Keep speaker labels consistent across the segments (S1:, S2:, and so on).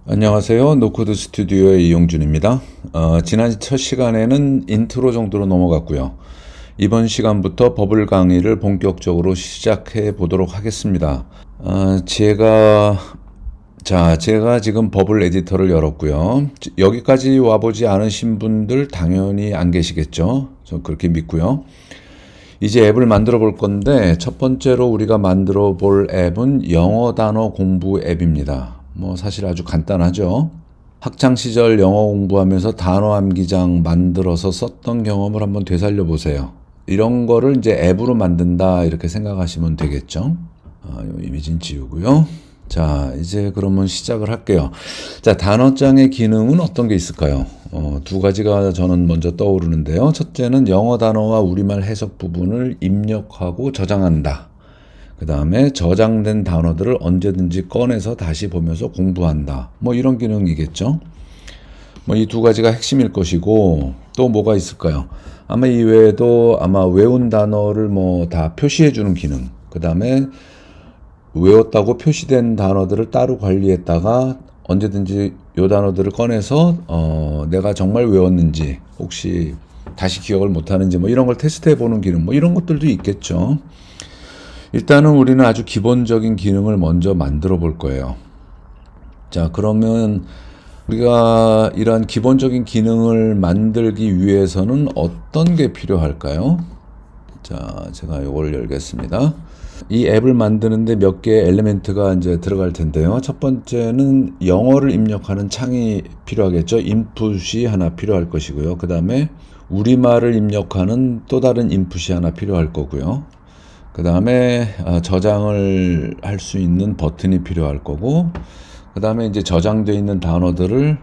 S1: 안녕하세요. 노코드 스튜디오의 이용준입니다. 지난 첫 시간에는 인트로 정도로 넘어갔고요. 이번 시간부터 버블 강의를 본격적으로 시작해 보도록 하겠습니다. 제가 지금 버블 에디터를 열었고요. 여기까지 와보지 않으신 분들 당연히 안 계시겠죠. 저 그렇게 믿고요. 이제 앱을 만들어 볼 건데 첫 번째로 우리가 만들어 볼 앱은 영어 단어 공부 앱입니다. 사실 아주 간단하죠. 학창 시절 영어 공부하면서 단어 암기장 만들어서 썼던 경험을 한번 되살려 보세요. 이런 거를 이제 앱으로 만든다 이렇게 생각하시면 되겠죠. 이 이미지는 지우고요. 자, 이제 그러면 시작을 할게요. 자, 단어장의 기능은 어떤 게 있을까요? 두 가지가 저는 먼저 떠오르는데요. 첫째는 영어 단어와 우리말 해석 부분을 입력하고 저장한다. 그 다음에 저장된 단어들을 언제든지 꺼내서 다시 보면서 공부한다. 이런 기능이겠죠. 이 두 가지가 핵심일 것이고, 또 뭐가 있을까요? 아마 이외에도 아마 외운 단어를 다 표시해주는 기능. 그 다음에 외웠다고 표시된 단어들을 따로 관리했다가 언제든지 요 단어들을 꺼내서 내가 정말 외웠는지 혹시 다시 기억을 못하는지 이런 걸 테스트해 보는 기능 이런 것들도 있겠죠. 일단은 우리는 아주 기본적인 기능을 먼저 만들어 볼 거예요. 자, 그러면 우리가 이러한 기본적인 기능을 만들기 위해서는 어떤 게 필요할까요? 자, 제가 이걸 열겠습니다. 이 앱을 만드는데 몇 개의 엘리멘트가 이제 들어갈 텐데요. 첫 번째는 영어를 입력하는 창이 필요하겠죠. 인풋이 하나 필요할 것이고요. 그 다음에 우리말을 입력하는 또 다른 인풋이 하나 필요할 거고요. 그 다음에 저장을 할 수 있는 버튼이 필요할 거고, 그 다음에 이제 저장되어 있는 단어들을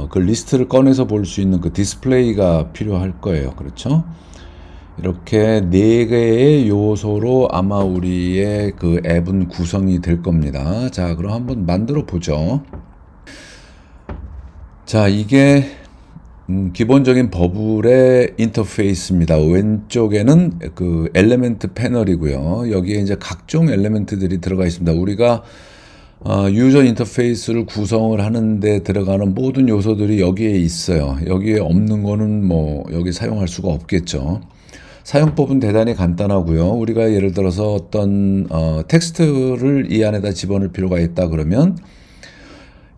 S1: 그 리스트를 꺼내서 볼 수 있는 그 디스플레이가 필요할 거예요. 그렇죠? 이렇게 네 개의 요소로 아마 우리의 그 앱은 구성이 될 겁니다. 자, 그럼 한번 만들어 보죠. 자, 이게 기본적인 버블의 인터페이스입니다. 왼쪽에는 그 엘리멘트 패널이고요. 여기에 이제 각종 엘리멘트들이 들어가 있습니다. 우리가 유저 인터페이스를 구성을 하는데 들어가는 모든 요소들이 여기에 있어요. 여기에 없는 거는 여기 사용할 수가 없겠죠. 사용법은 대단히 간단하고요. 우리가 예를 들어서 어떤 텍스트를 이 안에다 집어넣을 필요가 있다 그러면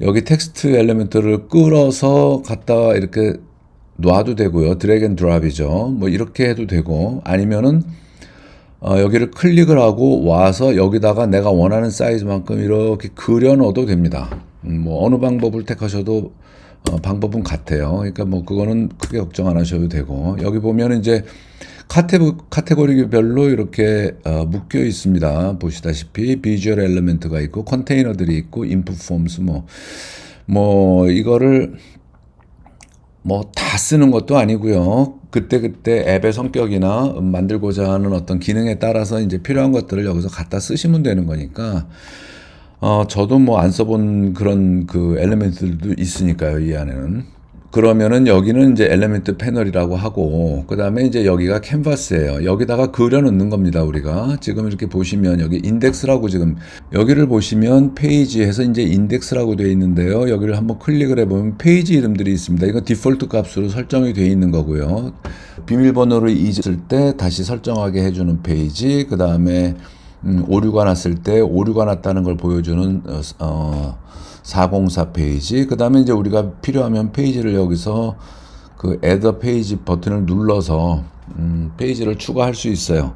S1: 여기 텍스트 엘리멘트를 끌어서 갖다가 이렇게 놔도 되고요. 드래그 앤 드랍이죠. 이렇게 해도 되고 아니면은 여기를 클릭을 하고 와서 여기다가 내가 원하는 사이즈만큼 이렇게 그려 넣어도 됩니다. 어느 방법을 택하셔도 방법은 같아요. 그러니까 그거는 크게 걱정 안 하셔도 되고 여기 보면 이제 카테고리별로 이렇게 묶여 있습니다. 보시다시피 비주얼 엘리멘트가 있고 컨테이너들이 있고 인풋 폼스 이거를 다 쓰는 것도 아니고요. 그때 앱의 성격이나 만들고자 하는 어떤 기능에 따라서 이제 필요한 것들을 여기서 갖다 쓰시면 되는 거니까 저도 안 써본 그런 그 엘리멘트들도 있으니까요. 이 안에는. 그러면은 여기는 이제 엘리멘트 패널이라고 하고 그 다음에 이제 여기가 캔버스예요. 여기다가 그려 넣는 겁니다. 우리가 지금 이렇게 보시면 여기 인덱스라고 지금 여기를 보시면 페이지에서 이제 인덱스라고 되어 있는데요. 여기를 한번 클릭을 해보면 페이지 이름들이 있습니다. 이거 디폴트 값으로 설정이 되어 있는 거고요. 비밀번호를 잊을 때 다시 설정하게 해주는 페이지, 그 다음에 오류가 났을 때 오류가 났다는 걸 보여주는 404 페이지. 그 다음에 이제 우리가 필요하면 페이지를 여기서 그 add 페이지 버튼을 눌러서 페이지를 추가할 수 있어요.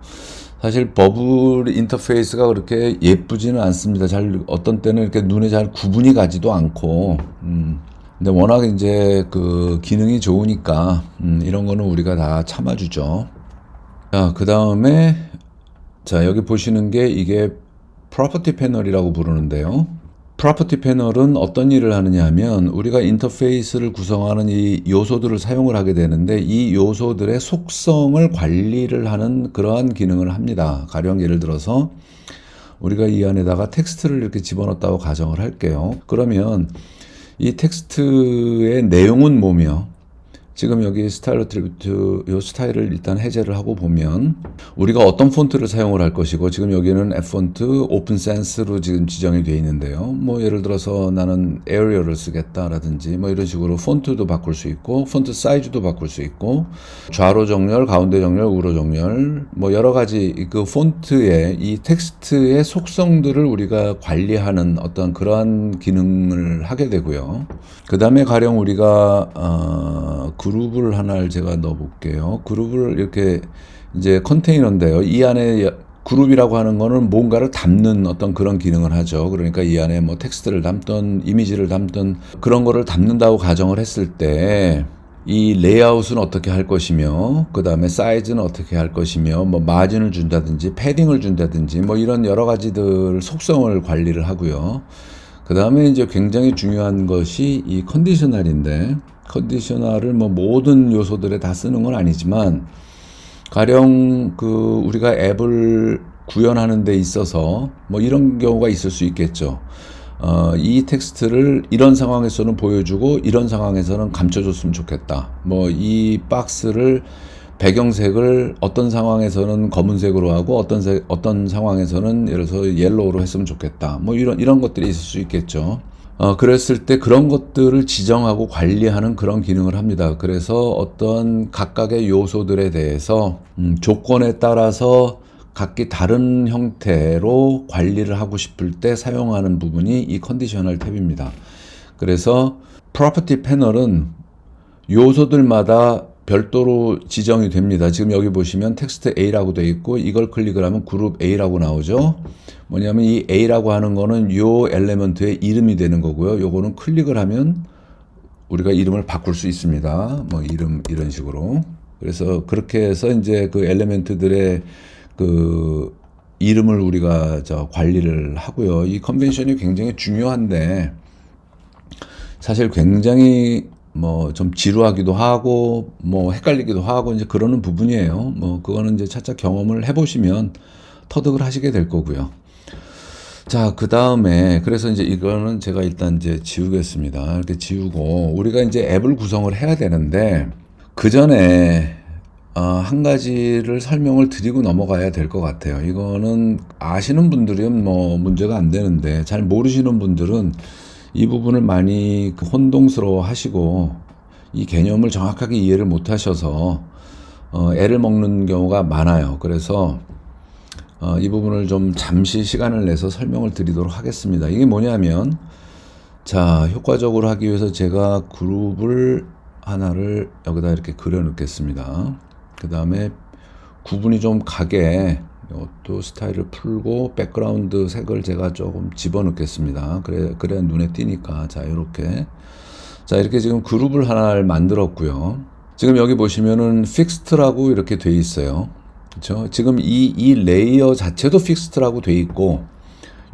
S1: 사실 버블 인터페이스가 그렇게 예쁘지는 않습니다. 어떤 때는 이렇게 눈에 잘 구분이 가지도 않고, 근데 워낙 이제 그 기능이 좋으니까, 이런 거는 우리가 다 참아주죠. 자, 그 다음에, 자, 여기 보시는 게 이게 프로퍼티 패널이라고 부르는데요. 프로퍼티 패널은 어떤 일을 하느냐 하면 우리가 인터페이스를 구성하는 이 요소들을 사용을 하게 되는데 이 요소들의 속성을 관리를 하는 그러한 기능을 합니다. 가령 예를 들어서 우리가 이 안에다가 텍스트를 이렇게 집어넣었다고 가정을 할게요. 그러면 이 텍스트의 내용은 뭐며 지금 여기 스타일 어트리뷰트 요 스타일을 일단 해제를 하고 보면 우리가 어떤 폰트를 사용을 할 것이고, 지금 여기는 F폰트 오픈 센스로 지금 지정이 되어 있는데요. 뭐 예를 들어서 나는 에어리얼을 쓰겠다라든지 뭐 이런 식으로 폰트도 바꿀 수 있고, 폰트 사이즈도 바꿀 수 있고, 좌로 정렬, 가운데 정렬, 우로 정렬, 뭐 여러 가지 그 폰트의 이 텍스트의 속성들을 우리가 관리하는 어떤 그러한 기능을 하게 되고요. 그 다음에 가령 우리가 그룹을 하나를 제가 넣어볼게요. 그룹을 이렇게 이제 컨테이너인데요. 이 안에 그룹이라고 하는 거는 뭔가를 담는 어떤 그런 기능을 하죠. 그러니까 이 안에 뭐 텍스트를 담든 이미지를 담든 그런 거를 담는다고 가정을 했을 때, 이 레이아웃은 어떻게 할 것이며, 그 다음에 사이즈는 어떻게 할 것이며, 뭐 마진을 준다든지 패딩을 준다든지 뭐 이런 여러 가지들 속성을 관리를 하고요. 그 다음에 이제 굉장히 중요한 것이 이 컨디셔널인데, 컨디셔널을 뭐 모든 요소들에 다 쓰는 건 아니지만, 가령 그 우리가 앱을 구현하는 데 있어서 뭐 이런 경우가 있을 수 있겠죠. 이 텍스트를 이런 상황에서는 보여주고 이런 상황에서는 감춰줬으면 좋겠다. 뭐 이 박스를 배경색을 어떤 상황에서는 검은색으로 하고 어떤 상황에서는 예를 들어서 옐로우로 했으면 좋겠다. 뭐 이런 것들이 있을 수 있겠죠. 그랬을 때 그런 것들을 지정하고 관리하는 그런 기능을 합니다. 그래서 어떤 각각의 요소들에 대해서 조건에 따라서 각기 다른 형태로 관리를 하고 싶을 때 사용하는 부분이 이 컨디셔널 탭입니다. 그래서 프로퍼티 패널은 요소들마다 별도로 지정이 됩니다. 지금 여기 보시면 텍스트 A라고 되어 있고, 이걸 클릭을 하면 그룹 A라고 나오죠. 뭐냐면 이 A라고 하는 거는 요 엘리먼트의 이름이 되는 거고요. 요거는 클릭을 하면 우리가 이름을 바꿀 수 있습니다. 뭐 이름 이런 식으로. 그래서 그렇게 해서 이제 그 엘리먼트들의 그 이름을 우리가 관리를 하고요. 이 컨벤션이 굉장히 중요한데, 사실 굉장히 뭐 좀 지루하기도 하고 뭐 헷갈리기도 하고 이제 그러는 부분이에요. 뭐 그거는 이제 차차 경험을 해보시면 터득을 하시게 될 거고요. 자, 그 다음에 그래서 이제 이거는 제가 일단 이제 지우겠습니다. 이렇게 지우고 우리가 이제 앱을 구성을 해야 되는데, 그 전에 한 가지를 설명을 드리고 넘어가야 될 것 같아요. 이거는 아시는 분들은 뭐 문제가 안 되는데, 잘 모르시는 분들은 이 부분을 많이 혼동스러워 하시고 이 개념을 정확하게 이해를 못 하셔서 애를 먹는 경우가 많아요. 그래서 이 부분을 좀 잠시 시간을 내서 설명을 드리도록 하겠습니다. 이게 뭐냐면, 자, 효과적으로 하기 위해서 제가 그룹을 하나를 여기다 이렇게 그려 놓겠습니다. 그 다음에 구분이 좀 가게 이것도 스타일을 풀고 백그라운드 색을 제가 조금 집어넣겠습니다. 그래야 눈에 띄니까. 자, 이렇게 지금 그룹을 하나를 만들었고요. 지금 여기 보시면은 픽스트라고 이렇게 돼 있어요. 그렇죠? 지금 이 레이어 자체도 픽스트라고 돼 있고,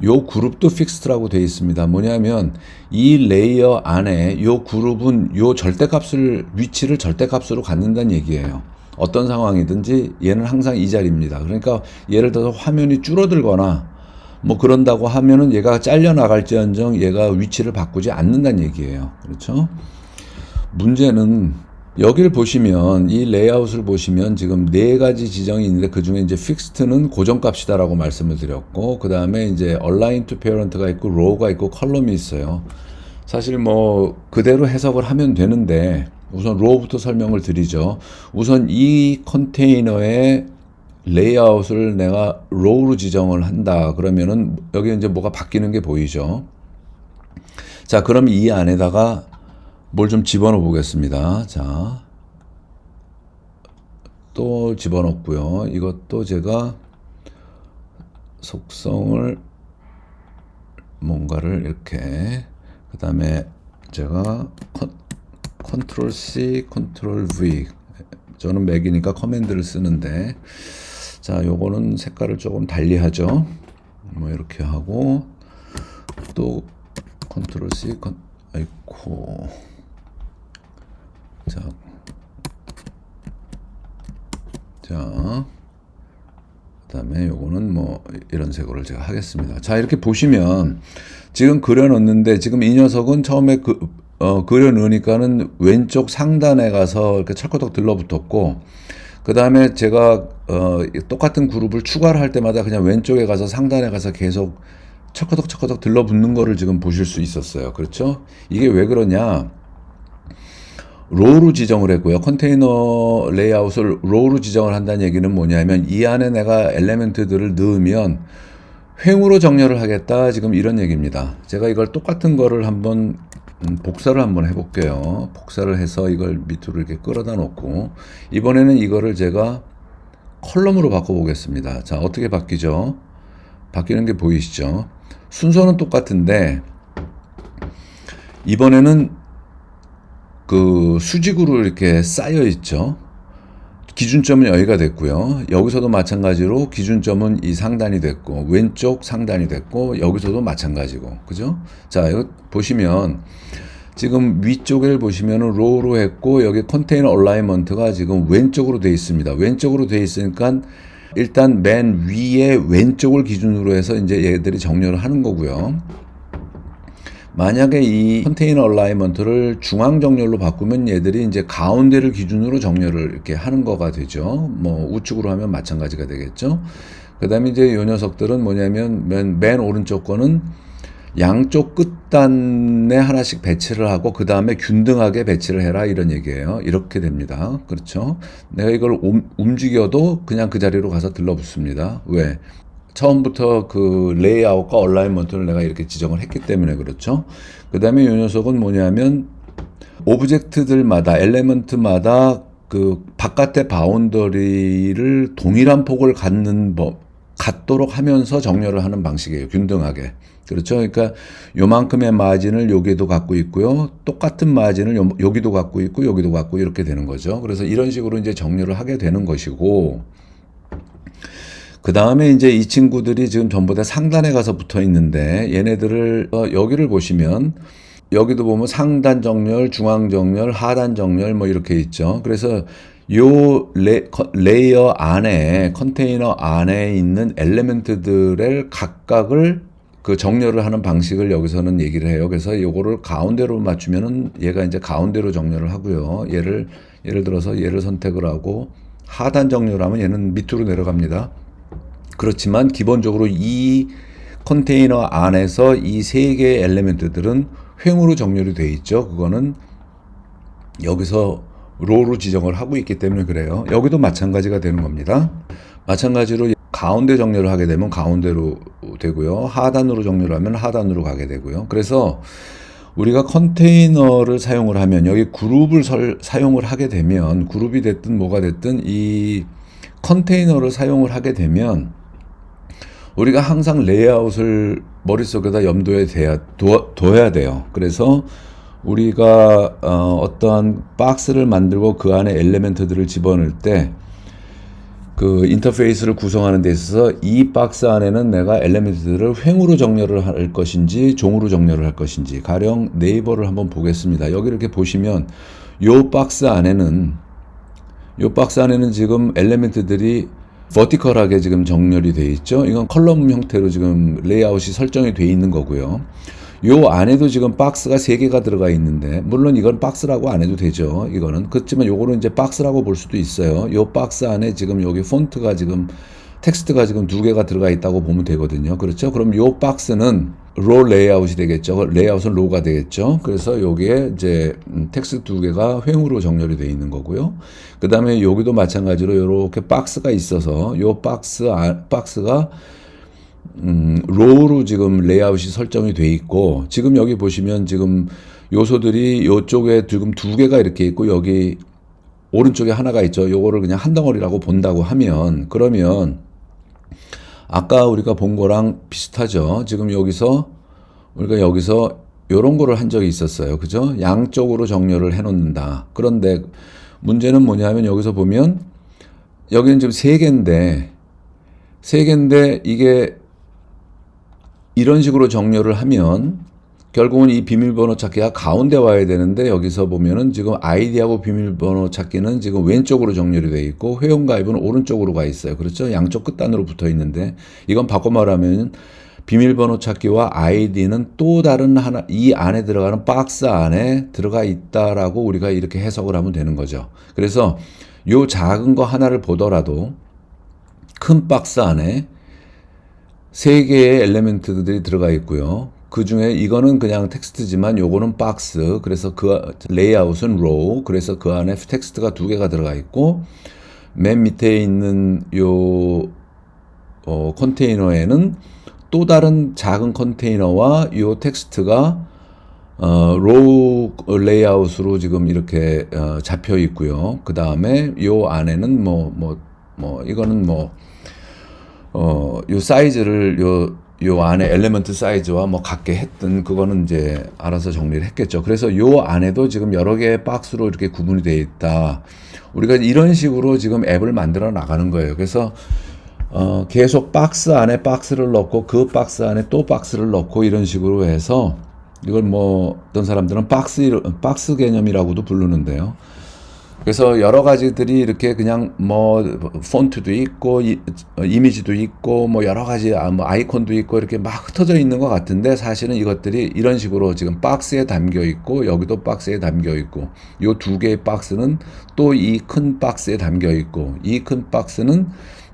S1: 요 그룹도 픽스트라고 돼 있습니다. 뭐냐면 이 레이어 안에 요 그룹은 요 위치를 절대값으로 갖는다는 얘기예요. 어떤 상황이든지 얘는 항상 이 자리입니다. 그러니까 예를 들어서 화면이 줄어들거나 뭐 그런다고 하면은 얘가 잘려나갈지언정 얘가 위치를 바꾸지 않는다는 얘기예요. 그렇죠? 문제는 여기를 보시면, 이 레이아웃을 보시면 지금 네 가지 지정이 있는데, 그 중에 이제 픽스트는 고정값이다라고 말씀을 드렸고, 그 다음에 이제 얼라인 투 페어런트가 있고 로우가 있고 컬럼이 있어요. 사실 뭐 그대로 해석을 하면 되는데, 우선 로우부터 설명을 드리죠. 우선 이 컨테이너의 레이아웃을 내가 로우로 지정을 한다 그러면은 여기 이제 뭐가 바뀌는 게 보이죠. 자, 그럼 이 안에다가 뭘 좀 집어넣어 보겠습니다. 자, 또 집어넣고요. 이것도 제가 속성을 뭔가를 이렇게, 그 다음에 제가 컨트롤 C, 컨트롤 V, 저는 맥이니까 커맨드를 쓰는데, 자, 요거는 색깔을 조금 달리 하죠. 뭐 이렇게 하고, 또 컨트롤 C, 아이코, 자, 그 다음에 요거는 뭐 이런 색으로 제가 하겠습니다. 자, 이렇게 보시면 지금 그려놓는데, 지금 이 녀석은 처음에 그려 놓으니까는 왼쪽 상단에 가서 이렇게 철커덕 들러붙었고, 그 다음에 제가 똑같은 그룹을 추가를 할 때마다 그냥 왼쪽에 가서 상단에 가서 계속 철커덕 들러붙는 거를 지금 보실 수 있었어요. 그렇죠? 이게 왜 그러냐? 로우로 지정을 했고요. 컨테이너 레이아웃을 로우로 지정을 한다는 얘기는 뭐냐면 이 안에 내가 엘리멘트들을 넣으면 횡으로 정렬을 하겠다, 지금 이런 얘기입니다. 제가 이걸 똑같은 거를 한번 복사를 한번 해볼게요. 복사를 해서 이걸 밑으로 이렇게 끌어다 놓고, 이번에는 이거를 제가 컬럼으로 바꿔보겠습니다. 자, 어떻게 바뀌죠? 바뀌는 게 보이시죠? 순서는 똑같은데 이번에는 그 수직으로 이렇게 쌓여 있죠. 기준점은 여기가 됐고요. 여기서도 마찬가지로 기준점은 이 상단이 됐고, 왼쪽 상단이 됐고, 여기서도 마찬가지고, 그죠? 자, 이거 보시면 지금 위쪽을 보시면은 로우로 했고, 여기 컨테이너 얼라이먼트가 지금 왼쪽으로 되어 있습니다. 왼쪽으로 되어 있으니까 일단 맨 위에 왼쪽을 기준으로 해서 이제 얘들이 정렬을 하는 거고요. 만약에 이 컨테이너 얼라이먼트를 중앙 정렬로 바꾸면 얘들이 이제 가운데를 기준으로 정렬을 이렇게 하는 거가 되죠. 뭐 우측으로 하면 마찬가지가 되겠죠. 그 다음에 이제 이 녀석들은 뭐냐면 맨 오른쪽 거는 양쪽 끝단에 하나씩 배치를 하고 그 다음에 균등하게 배치를 해라, 이런 얘기예요. 이렇게 됩니다. 그렇죠. 내가 이걸 움직여도 그냥 그 자리로 가서 들러붙습니다. 왜? 처음부터 그 레이아웃과 얼라이먼트를 내가 이렇게 지정을 했기 때문에 그렇죠. 그 다음에 이 녀석은 뭐냐면 오브젝트들마다, 엘리먼트마다 그 바깥의 바운더리를 동일한 폭을 갖도록 하면서 정렬을 하는 방식이에요. 균등하게. 그렇죠. 그러니까 요만큼의 마진을 여기도 갖고 있고요. 똑같은 마진을 여기도 갖고 있고 여기도 갖고 이렇게 되는 거죠. 그래서 이런 식으로 이제 정렬을 하게 되는 것이고, 그 다음에 이제 이 친구들이 지금 전부 다 상단에 가서 붙어 있는데, 얘네들을 여기를 보시면 여기도 보면 상단 정렬, 중앙 정렬, 하단 정렬 뭐 이렇게 있죠. 그래서 요 레이어 안에, 컨테이너 안에 있는 엘리멘트들의 각각을 그 정렬을 하는 방식을 여기서는 얘기를 해요. 그래서 요거를 가운데로 맞추면은 얘가 이제 가운데로 정렬을 하고요. 예를 들어서 얘를 선택을 하고 하단 정렬하면 얘는 밑으로 내려갑니다. 그렇지만 기본적으로 이 컨테이너 안에서 이 세 개의 엘리멘트들은 횡으로 정렬이 되어 있죠. 그거는 여기서 로우로 지정을 하고 있기 때문에 그래요. 여기도 마찬가지가 되는 겁니다. 마찬가지로 가운데 정렬을 하게 되면 가운데로 되고요. 하단으로 정렬을 하면 하단으로 가게 되고요. 그래서 우리가 컨테이너를 사용을 하면, 여기 그룹을 사용을 하게 되면, 그룹이 됐든 뭐가 됐든 이 컨테이너를 사용을 하게 되면 우리가 항상 레이아웃을 머릿속에다 염두에 둬야 돼요. 그래서 우리가 어떠한 박스를 만들고 그 안에 엘리멘트들을 집어넣을 때 그 인터페이스를 구성하는 데 있어서 이 박스 안에는 내가 엘리멘트들을 횡으로 정렬을 할 것인지 종으로 정렬을 할 것인지, 가령 네이버를 한번 보겠습니다. 여기 이렇게 보시면 요 박스 안에는 지금 엘리멘트들이 버티컬하게 지금 정렬이 되어 있죠. 이건 컬럼 형태로 지금 레이아웃이 설정이 되어 있는 거고요. 요 안에도 지금 박스가 3개가 들어가 있는데, 물론 이건 박스라고 안 해도 되죠. 이거는. 그렇지만 요거는 이제 박스라고 볼 수도 있어요. 요 박스 안에 지금 여기 폰트가 지금, 텍스트가 지금 2개가 들어가 있다고 보면 되거든요. 그렇죠? 그럼 요 박스는 로 레이아웃이 되겠죠. 레이아웃은 로가 되겠죠. 그래서 여기에 이제 텍스트 2개가 횡으로 정렬이 되어 있는 거고요. 그 다음에 여기도 마찬가지로 이렇게 박스가 있어서 요 박스가 로우로 지금 레이아웃이 설정이 돼 있고, 지금 여기 보시면 지금 요소들이 요쪽에 지금 2개가 이렇게 있고 여기 오른쪽에 하나가 있죠. 요거를 그냥 한 덩어리라고 본다고 하면, 그러면 아까 우리가 본 거랑 비슷하죠. 지금 우리가 여기서 요런 거를 한 적이 있었어요. 그죠? 양쪽으로 정렬을 해 놓는다. 그런데 문제는 뭐냐면 여기서 보면 여기는 지금 3개인데 이게 이런 식으로 정렬을 하면 결국은 이 비밀번호 찾기가 가운데 와야 되는데, 여기서 보면은 지금 아이디하고 비밀번호 찾기는 지금 왼쪽으로 정렬이 되어 있고 회원가입은 오른쪽으로 가 있어요. 그렇죠? 양쪽 끝단으로 붙어 있는데, 이건 바꿔 말하면 비밀번호 찾기와 아이디는 또 다른 하나, 이 안에 들어가는 박스 안에 들어가 있다라고 우리가 이렇게 해석을 하면 되는 거죠. 그래서 요 작은 거 하나를 보더라도 큰 박스 안에 세 개의 엘리멘트들이 들어가 있고요. 그 중에 이거는 그냥 텍스트지만 요거는 박스. 그래서 그 레이아웃은 로우. 그래서 그 안에 텍스트가 두 개가 들어가 있고 맨 밑에 있는 요 컨테이너에는 또 다른 작은 컨테이너와 요 텍스트가 로우 레이아웃으로 지금 이렇게 잡혀 있고요. 그 다음에 요 안에는 이거는 요 사이즈를 요 안에 엘리먼트 사이즈와 같게 했든 그거는 이제 알아서 정리를 했겠죠. 그래서 요 안에도 지금 여러 개의 박스로 이렇게 구분이 되어 있다. 우리가 이런 식으로 지금 앱을 만들어 나가는 거예요. 그래서 계속 박스 안에 박스를 넣고 그 박스 안에 또 박스를 넣고 이런 식으로 해서 이걸 어떤 사람들은 박스 개념이라고도 부르는데요. 그래서 여러 가지들이 이렇게 그냥 폰트도 있고 이미지도 있고 여러 가지 아이콘도 있고 이렇게 막 흩어져 있는 것 같은데 사실은 이것들이 이런 식으로 지금 박스에 담겨 있고 여기도 박스에 담겨 있고 요 두 개의 박스는 또 이 큰 박스에 담겨 있고 이 큰 박스는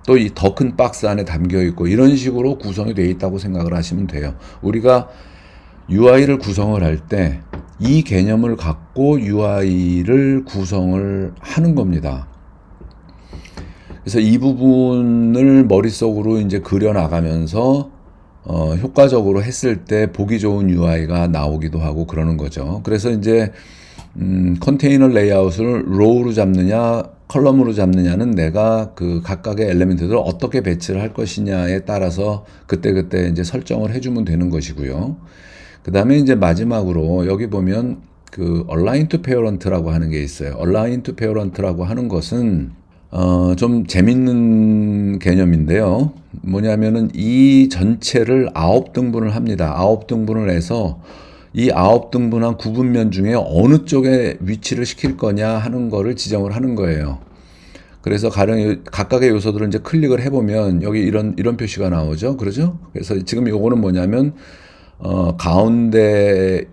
S1: 또 이 더 큰 박스 안에 담겨 있고 이런 식으로 구성이 되어 있다고 생각을 하시면 돼요. 우리가 UI를 구성을 할 때 이 개념을 갖고 UI를 구성을 하는 겁니다. 그래서 이 부분을 머릿속으로 이제 그려 나가면서 효과적으로 했을 때 보기 좋은 UI가 나오기도 하고 그러는 거죠. 그래서 이제 컨테이너 레이아웃을 로우로 잡느냐 컬럼으로 잡느냐는 내가 그 각각의 엘리멘트들을 어떻게 배치를 할 것이냐에 따라서 그때그때 이제 설정을 해주면 되는 것이고요. 그 다음에 이제 마지막으로 여기 보면 그 align to parent라고 하는 게 있어요. align to parent라고 하는 것은 좀 재밌는 개념인데요. 뭐냐면은 이 전체를 9등분을 합니다. 9등분을 해서 이 9등분한 구분면 중에 어느 쪽에 위치를 시킬 거냐 하는 거를 지정을 하는 거예요. 그래서 가령 각각의 요소들을 이제 클릭을 해보면 여기 이런 표시가 나오죠. 그러죠? 그래서 지금 요거는 뭐냐면 가운데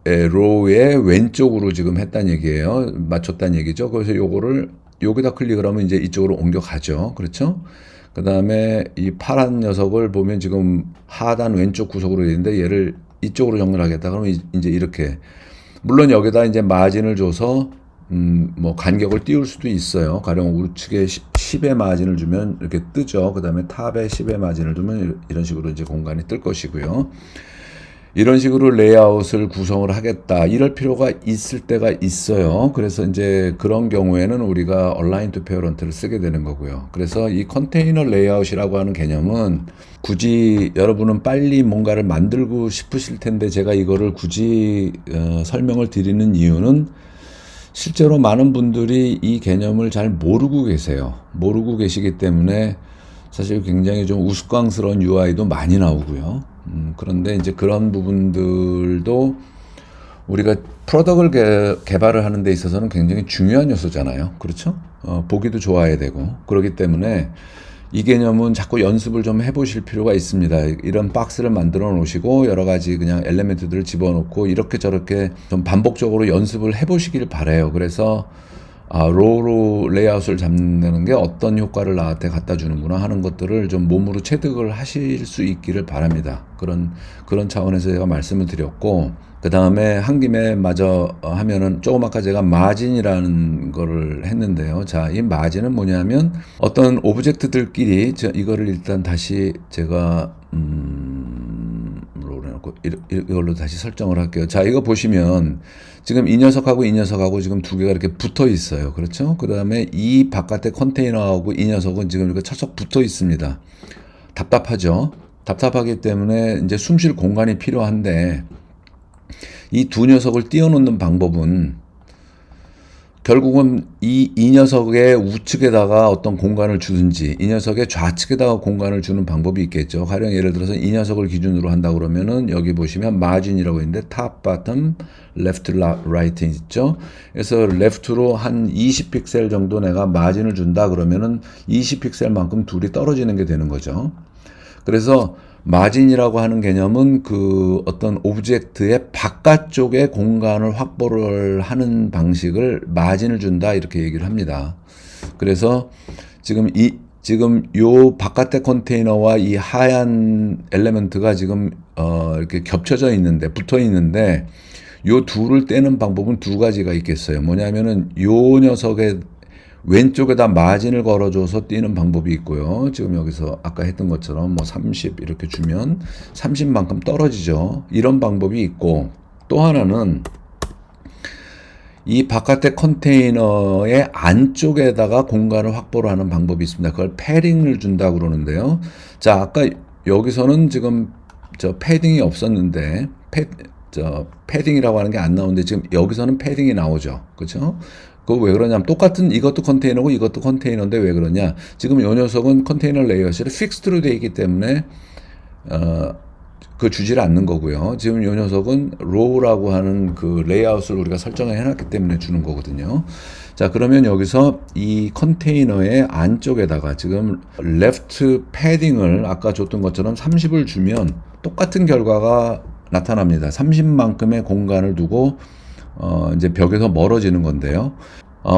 S1: 로우의 왼쪽으로 지금 했다는 얘기예요. 맞췄다는 얘기죠. 그래서 요거를 여기다 클릭을 하면 이제 이쪽으로 옮겨가죠. 그렇죠? 그 다음에 이 파란 녀석을 보면 지금 하단 왼쪽 구석으로 되어 있는데 얘를 이쪽으로 정렬하겠다 그러면 이제 이렇게 물론 여기다 이제 마진을 줘서 간격을 띄울 수도 있어요. 가령 우측에 10의 마진을 주면 이렇게 뜨죠. 그 다음에 탑에 10의 마진을 두면 이런 식으로 이제 공간이 뜰 것이고요. 이런 식으로 레이아웃을 구성을 하겠다. 이럴 필요가 있을 때가 있어요. 그래서 이제 그런 경우에는 우리가 align to parent를 쓰게 되는 거고요. 그래서 이 컨테이너 레이아웃이라고 하는 개념은 굳이 여러분은 빨리 뭔가를 만들고 싶으실 텐데 제가 이거를 굳이 설명을 드리는 이유는 실제로 많은 분들이 이 개념을 잘 모르고 계세요. 모르고 계시기 때문에 사실 굉장히 좀 우스꽝스러운 UI도 많이 나오고요. 그런데 이제 그런 부분들도 우리가 프로덕트를 개발을 하는 데 있어서는 굉장히 중요한 요소잖아요. 그렇죠? 보기도 좋아야 되고. 그렇기 때문에 이 개념은 자꾸 연습을 좀 해보실 필요가 있습니다. 이런 박스를 만들어 놓으시고 여러 가지 그냥 엘리멘트들을 집어넣고 이렇게 저렇게 좀 반복적으로 연습을 해보시길 바라요. 그래서 로우로 레이아웃을 잡는 게 어떤 효과를 나한테 갖다 주는구나 하는 것들을 좀 몸으로 체득을 하실 수 있기를 바랍니다. 그런 차원에서 제가 말씀을 드렸고, 그 다음에 한 김에 마저 하면은 조금 아까 제가 마진이라는 거를 했는데요. 자, 이 마진은 뭐냐면 어떤 오브젝트들끼리 이거를 일단 다시 제가 이걸로 다시 설정을 할게요. 자, 이거 보시면 지금 이 녀석하고 이 녀석하고 지금 두 개가 이렇게 붙어 있어요. 그렇죠? 그 다음에 이 바깥의 컨테이너하고 이 녀석은 지금 이렇게 척척 붙어 있습니다. 답답하죠? 답답하기 때문에 이제 숨 쉴 공간이 필요한데 이 두 녀석을 띄워놓는 방법은 결국은 이 녀석의 우측에다가 어떤 공간을 주든지 이 녀석의 좌측에다가 공간을 주는 방법이 있겠죠. 가령 예를 들어서 이 녀석을 기준으로 한다 그러면은 여기 보시면 마진이라고 있는데 top, bottom, left, right 있죠. 그래서 left로 한 20픽셀 정도 내가 마진을 준다 그러면은 20픽셀만큼 둘이 떨어지는 게 되는 거죠. 그래서 마진이라고 하는 개념은 그 어떤 오브젝트의 바깥쪽에 공간을 확보를 하는 방식을 마진을 준다 이렇게 얘기를 합니다. 그래서 지금 요 바깥의 컨테이너와 이 하얀 엘리먼트가 지금 이렇게 겹쳐져 있는데 붙어 있는데 요 둘을 떼는 방법은 두 가지가 있겠어요. 뭐냐면은 요 녀석의 왼쪽에다 마진을 걸어줘서 띄는 방법이 있고요. 지금 여기서 아까 했던 것처럼 뭐 30 이렇게 주면 30만큼 떨어지죠. 이런 방법이 있고, 또 하나는 이 바깥의 컨테이너의 안쪽에다가 공간을 확보를 하는 방법이 있습니다. 그걸 패딩을 준다고 그러는데요. 자, 아까 여기서는 지금 저 패딩이 없었는데 패딩이라고 하는 게 안 나오는데 지금 여기서는 패딩이 나오죠. 그렇죠? 그거 왜 그러냐면 똑같은 이것도 컨테이너고 이것도 컨테이너인데 왜 그러냐? 지금 이 녀석은 컨테이너 레이어실에 픽스드로 되어 있기 때문에 그 주지를 않는 거고요. 지금 이 녀석은 로우라고 하는 그 레이아웃을 우리가 설정을 해놨기 때문에 주는 거거든요. 자, 그러면 여기서 이 컨테이너의 안쪽에다가 지금 레프트 패딩을 아까 줬던 것처럼 30을 주면 똑같은 결과가 나타납니다. 30만큼의 공간을 두고 이제 벽에서 멀어지는 건데요.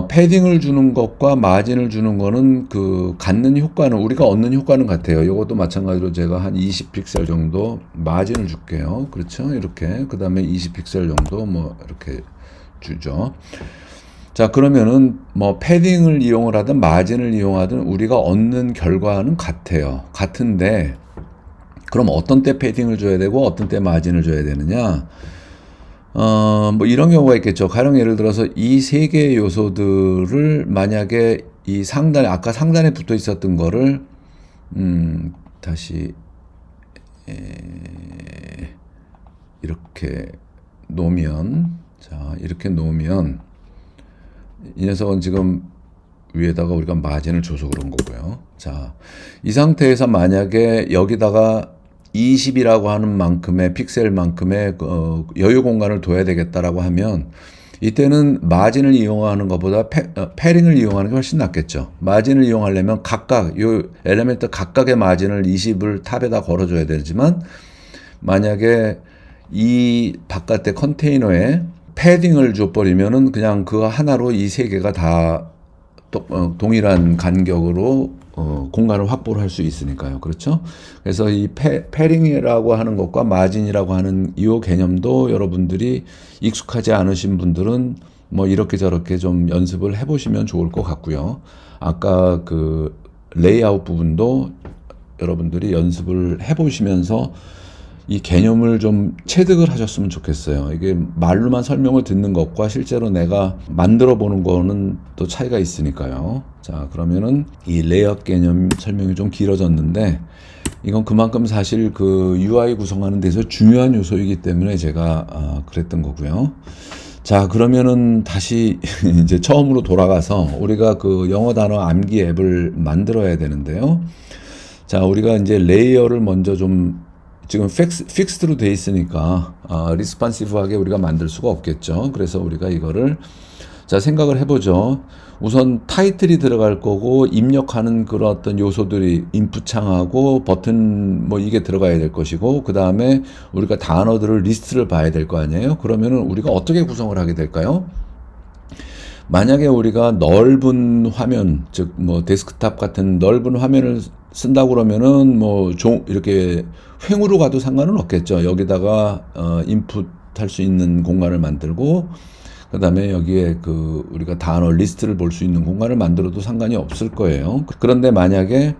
S1: 패딩을 주는 것과 마진을 주는 거는 그 갖는 효과는 우리가 얻는 효과는 같아요. 이것도 마찬가지로 제가 한 20픽셀 정도 마진을 줄게요. 그렇죠? 이렇게 그 다음에 20픽셀 정도 뭐 이렇게 주죠. 자, 그러면은 뭐 패딩을 이용을 하든 마진을 이용하든 우리가 얻는 결과는 같아요. 같은데 그럼 어떤 때 패딩을 줘야 되고 어떤 때 마진을 줘야 되느냐? 뭐 이런 경우가 있겠죠. 가령 예를 들어서 이 세 개의 요소들을 만약에 이 상단에, 아까 상단에 붙어 있었던 거를, 다시, 이렇게 놓으면, 자, 이렇게 놓으면, 이 녀석은 지금 위에다가 우리가 마진을 줘서 그런 거고요. 자, 이 상태에서 만약에 여기다가 20이라고 하는 만큼의 픽셀만큼의 여유 공간을 둬야 되겠다라고 하면 이때는 마진을 이용하는 것보다 패링을 이용하는 게 훨씬 낫겠죠. 마진을 이용하려면 각각 요 엘리멘트 각각의 마진을 20을 탑에다 걸어줘야 되지만 만약에 이 바깥의 컨테이너에 패딩을 줘버리면은 그냥 그 하나로 이 세 개가 다 동일한 간격으로 공간을 확보를 할 수 있으니까요. 그렇죠? 그래서 이 패링이라고 하는 것과 마진이라고 하는 이 개념도 여러분들이 익숙하지 않으신 분들은 뭐 이렇게 저렇게 좀 연습을 해보시면 좋을 것 같고요. 아까 그 레이아웃 부분도 여러분들이 연습을 해보시면서 이 개념을 좀 체득을 하셨으면 좋겠어요. 이게 말로만 설명을 듣는 것과 실제로 내가 만들어 보는 거는 또 차이가 있으니까요. 자, 그러면은 이 레이아웃 개념 설명이 좀 길어졌는데 이건 그만큼 사실 그 UI 구성하는 데서 중요한 요소이기 때문에 제가 그랬던 거고요. 자, 그러면은 다시 이제 처음으로 돌아가서 우리가 그 영어 단어 암기 앱을 만들어야 되는데요. 자, 우리가 이제 레이어를 먼저 좀 지금 픽스드로 돼 있으니까 리스폰시브하게 우리가 만들 수가 없겠죠. 그래서 우리가 이거를 자 생각을 해보죠. 우선 타이틀이 들어갈 거고 입력하는 그런 어떤 요소들이 인풋 창하고 버튼 뭐 이게 들어가야 될 것이고 그 다음에 우리가 단어들을 리스트를 봐야 될 거 아니에요. 그러면은 우리가 어떻게 구성을 하게 될까요? 만약에 우리가 넓은 화면, 즉 뭐 데스크탑 같은 넓은 화면을 쓴다고 그러면은 뭐 이렇게 횡으로 가도 상관은 없겠죠. 여기다가 인풋 할 수 있는 공간을 만들고 그다음에 여기에 그 우리가 단어 리스트를 볼 수 있는 공간을 만들어도 상관이 없을 거예요. 그런데 만약에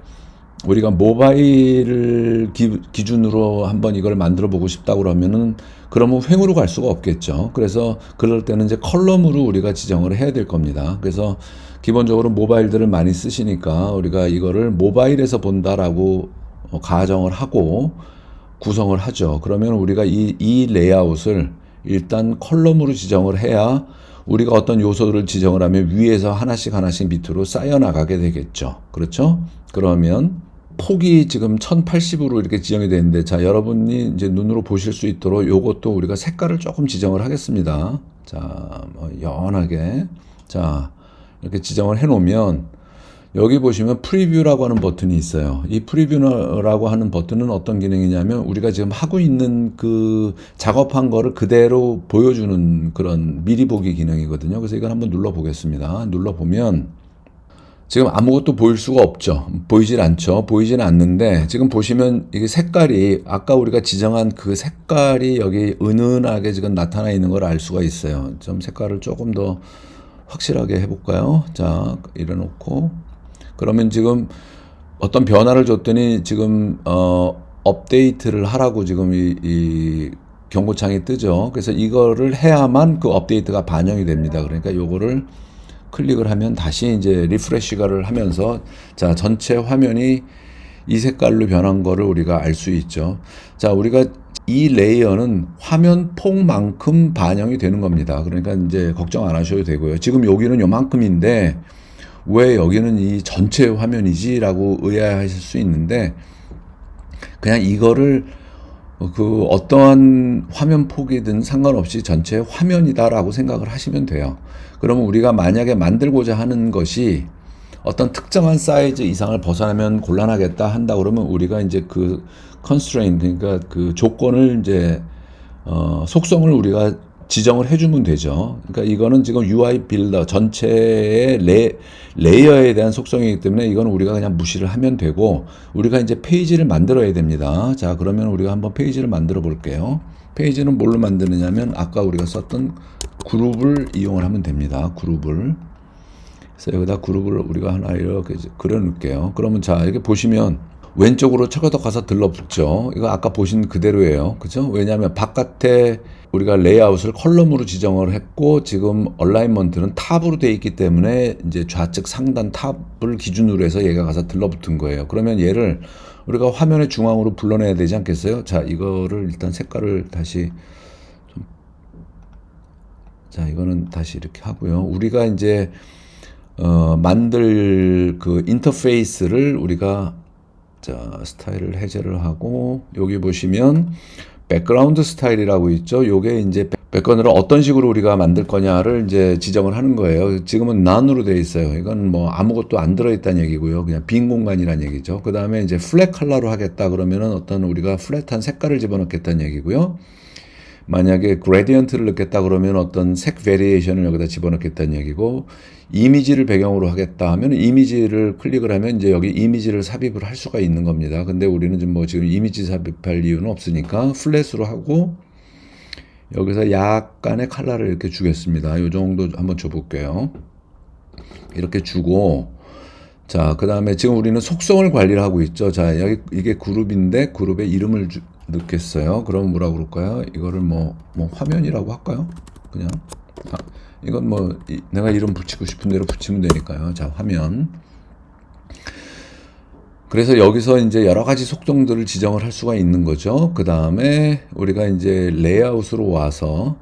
S1: 우리가 모바일을 기준으로 한번 이걸 만들어 보고 싶다고 그러면은 그러면 횡으로 갈 수가 없겠죠. 그래서 그럴 때는 이제 컬럼으로 우리가 지정을 해야 될 겁니다. 그래서 기본적으로 모바일들을 많이 쓰시니까 우리가 이거를 모바일에서 본다라고 가정을 하고 구성을 하죠. 그러면 우리가 이 레이아웃을 일단 컬럼으로 지정을 해야 우리가 어떤 요소를 지정을 하면 위에서 하나씩 밑으로 쌓여 나가게 되겠죠. 그렇죠? 그러면 폭이 지금 1080으로 이렇게 지정이 되는데 자 여러분이 이제 눈으로 보실 수 있도록 요것도 우리가 색깔을 조금 지정을 하겠습니다. 자, 뭐 연하게 자 이렇게 지정을 해 놓으면 여기 보시면 프리뷰라고 하는 버튼이 있어요. 이 프리뷰라고 하는 버튼은 어떤 기능이냐면 우리가 지금 하고 있는 그 작업한 거를 그대로 보여주는 그런 미리 보기 기능이거든요. 그래서 이걸 한번 눌러 보겠습니다. 눌러 보면 지금 아무것도 보일 수가 없죠. 보이질 않죠. 보이지는 않는데 지금 보시면 이게 색깔이 아까 우리가 지정한 그 색깔이 여기 은은하게 지금 나타나 있는 걸 알 수가 있어요. 좀 색깔을 조금 더 확실하게 해볼까요? 자, 이래놓고 그러면 지금 어떤 변화를 줬더니 지금 업데이트를 하라고 지금 이 경고창이 뜨죠. 그래서 이거를 해야만 그 업데이트가 반영이 됩니다. 그러니까 요거를 클릭을 하면 다시 이제 리프레시가를 하면서 자, 전체 화면이 이 색깔로 변한 거를 우리가 알 수 있죠. 자, 우리가 이 레이어는 화면 폭만큼 반영이 되는 겁니다. 그러니까 이제 걱정 안 하셔도 되고요. 지금 여기는 요만큼인데 왜 여기는 이 전체 화면이지? 라고 의아해하실 수 있는데 그냥 이거를 그 어떠한 화면 폭이든 상관없이 전체 화면이다라고 생각을 하시면 돼요. 그러면 우리가 만약에 만들고자 하는 것이 어떤 특정한 사이즈 이상을 벗어나면 곤란하겠다 한다 그러면 우리가 이제 그 constraint 그러니까 그 조건을 이제 속성을 우리가 지정을 해주면 되죠. 그러니까 이거는 지금 UI 빌더 전체의 레이어에 대한 속성이기 때문에 이거는 우리가 그냥 무시를 하면 되고 우리가 이제 페이지를 만들어야 됩니다. 자, 그러면 우리가 한번 페이지를 만들어 볼게요. 페이지는 뭘로 만드느냐면 아까 우리가 썼던 그룹을 이용을 하면 됩니다. 그룹을. 그래서 여기다 그룹을 우리가 하나 이렇게 그려 놓을게요. 그러면 자, 이렇게 보시면 왼쪽으로 쳐서 가서 들러붙죠. 이거 아까 보신 그대로예요. 그죠? 왜냐하면 바깥에 우리가 레이아웃을 컬럼으로 지정을 했고 지금 얼라인먼트는 탑으로 되어 있기 때문에 이제 좌측 상단 탑을 기준으로 해서 얘가 가서 들러붙은 거예요. 그러면 얘를 우리가 화면의 중앙으로 불러내야 되지 않겠어요? 자, 이거를 일단 색깔을 다시 좀, 자, 이거는 다시 이렇게 하고요. 우리가 이제 만들 그 인터페이스를 우리가 자, 스타일을 해제를 하고 여기 보시면 백그라운드 스타일이라고 있죠. 요게 이제 백그라운드를 어떤 식으로 우리가 만들 거냐를 이제 지정을 하는 거예요. 지금은 none으로 되어 있어요. 이건 뭐 아무것도 안 들어있다는 얘기고요. 그냥 빈 공간이라는 얘기죠. 그 다음에 이제 플랫 컬러로 하겠다 그러면은 어떤 우리가 플랫한 색깔을 집어넣겠다는 얘기고요. 만약에 그레디언트를 넣겠다 그러면 어떤 색 베리에이션을 여기다 집어넣겠다는 얘기고 이미지를 배경으로 하겠다 하면 이미지를 클릭을 하면 이제 여기 이미지를 삽입을 할 수가 있는 겁니다. 근데 우리는 지금 이미지 삽입할 이유는 없으니까 플랫으로 하고 여기서 약간의 컬러를 이렇게 주겠습니다. 요 정도 한번 줘볼게요. 이렇게 주고 자, 그 다음에 지금 우리는 속성을 관리를 하고 있죠. 자, 여기 이게 그룹인데 그룹에 이름을 넣겠어요. 그럼 뭐라고 그럴까요? 이거를 뭐 화면이라고 할까요? 그냥 이건 뭐 내가 이름 붙이고 싶은 대로 붙이면 되니까요. 자, 화면. 그래서 여기서 이제 여러 가지 속성들을 지정을 할 수가 있는 거죠. 그 다음에 우리가 이제 레이아웃으로 와서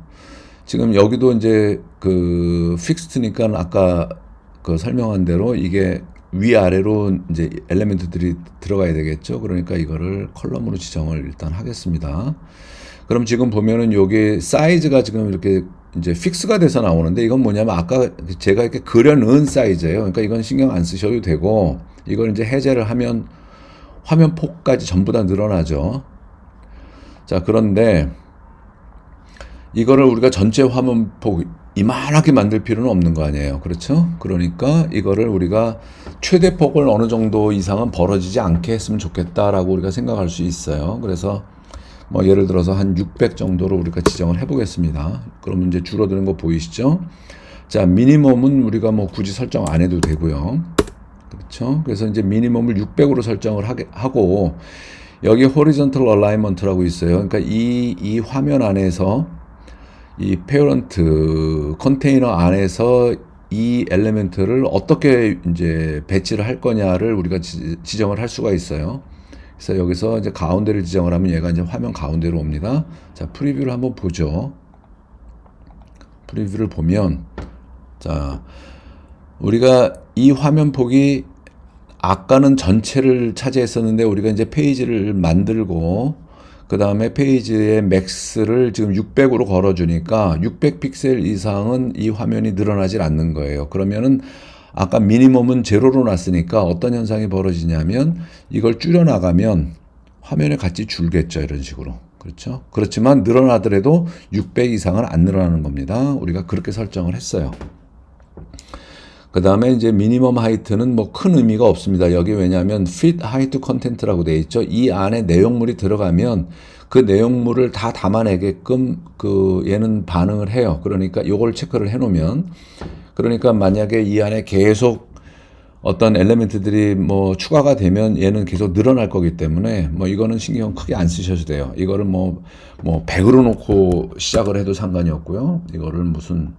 S1: 지금 여기도 이제 그 픽스트니까 아까 그 설명한 대로 이게 위아래로 이제 엘리멘트들이 들어가야 되겠죠. 그러니까 이거를 컬럼으로 지정을 일단 하겠습니다. 그럼 지금 보면은 요게 사이즈가 지금 이렇게 이제 픽스가 돼서 나오는데 이건 뭐냐면 아까 제가 이렇게 그려 넣은 사이즈예요. 그러니까 이건 신경 안 쓰셔도 되고 이걸 이제 해제를 하면 화면 폭까지 전부 다 늘어나죠. 자, 그런데 이거를 우리가 전체 화면 폭 이만하게 만들 필요는 없는 거 아니에요. 그렇죠? 그러니까 이거를 우리가 최대 폭을 어느 정도 이상은 벌어지지 않게 했으면 좋겠다라고 우리가 생각할 수 있어요. 그래서 뭐 예를 들어서 한 600 정도로 우리가 지정을 해보겠습니다. 그러면 이제 줄어드는 거 보이시죠? 자, 미니멈은 우리가 뭐 굳이 설정 안 해도 되고요. 그렇죠? 그래서 이제 미니멈을 600으로 설정을 하고 여기 horizontal alignment라고 있어요. 그러니까 이 화면 안에서 이 페어런트 컨테이너 안에서 이 엘리멘트를 어떻게 이제 배치를 할 거냐를 우리가 지정을 할 수가 있어요. 그래서 여기서 이제 가운데를 지정을 하면 얘가 이제 화면 가운데로 옵니다. 자, 프리뷰를 한번 보죠. 프리뷰를 보면 자, 우리가 이 화면 폭이 아까는 전체를 차지했었는데 우리가 이제 페이지를 만들고 그 다음에 페이지의 맥스를 지금 600으로 걸어주니까 600 픽셀 이상은 이 화면이 늘어나질 않는 거예요. 그러면은 아까 미니멈은 제로로 놨으니까 어떤 현상이 벌어지냐면 이걸 줄여나가면 화면에 같이 줄겠죠. 이런 식으로. 그렇죠? 그렇지만 늘어나더라도 600 이상은 안 늘어나는 겁니다. 우리가 그렇게 설정을 했어요. 그 다음에 이제 미니멈 하이트는 뭐 큰 의미가 없습니다. 여기 왜냐하면 fit height content라고 되어 있죠. 이 안에 내용물이 들어가면 그 내용물을 다 담아내게끔 얘는 반응을 해요. 그러니까 요걸 체크를 해 놓으면, 그러니까 만약에 이 안에 계속 어떤 엘리멘트들이 뭐 추가가 되면 얘는 계속 늘어날 거기 때문에 뭐 이거는 신경 크게 안 쓰셔도 돼요. 이거를 뭐 100으로 놓고 시작을 해도 상관이 없고요. 이거를 무슨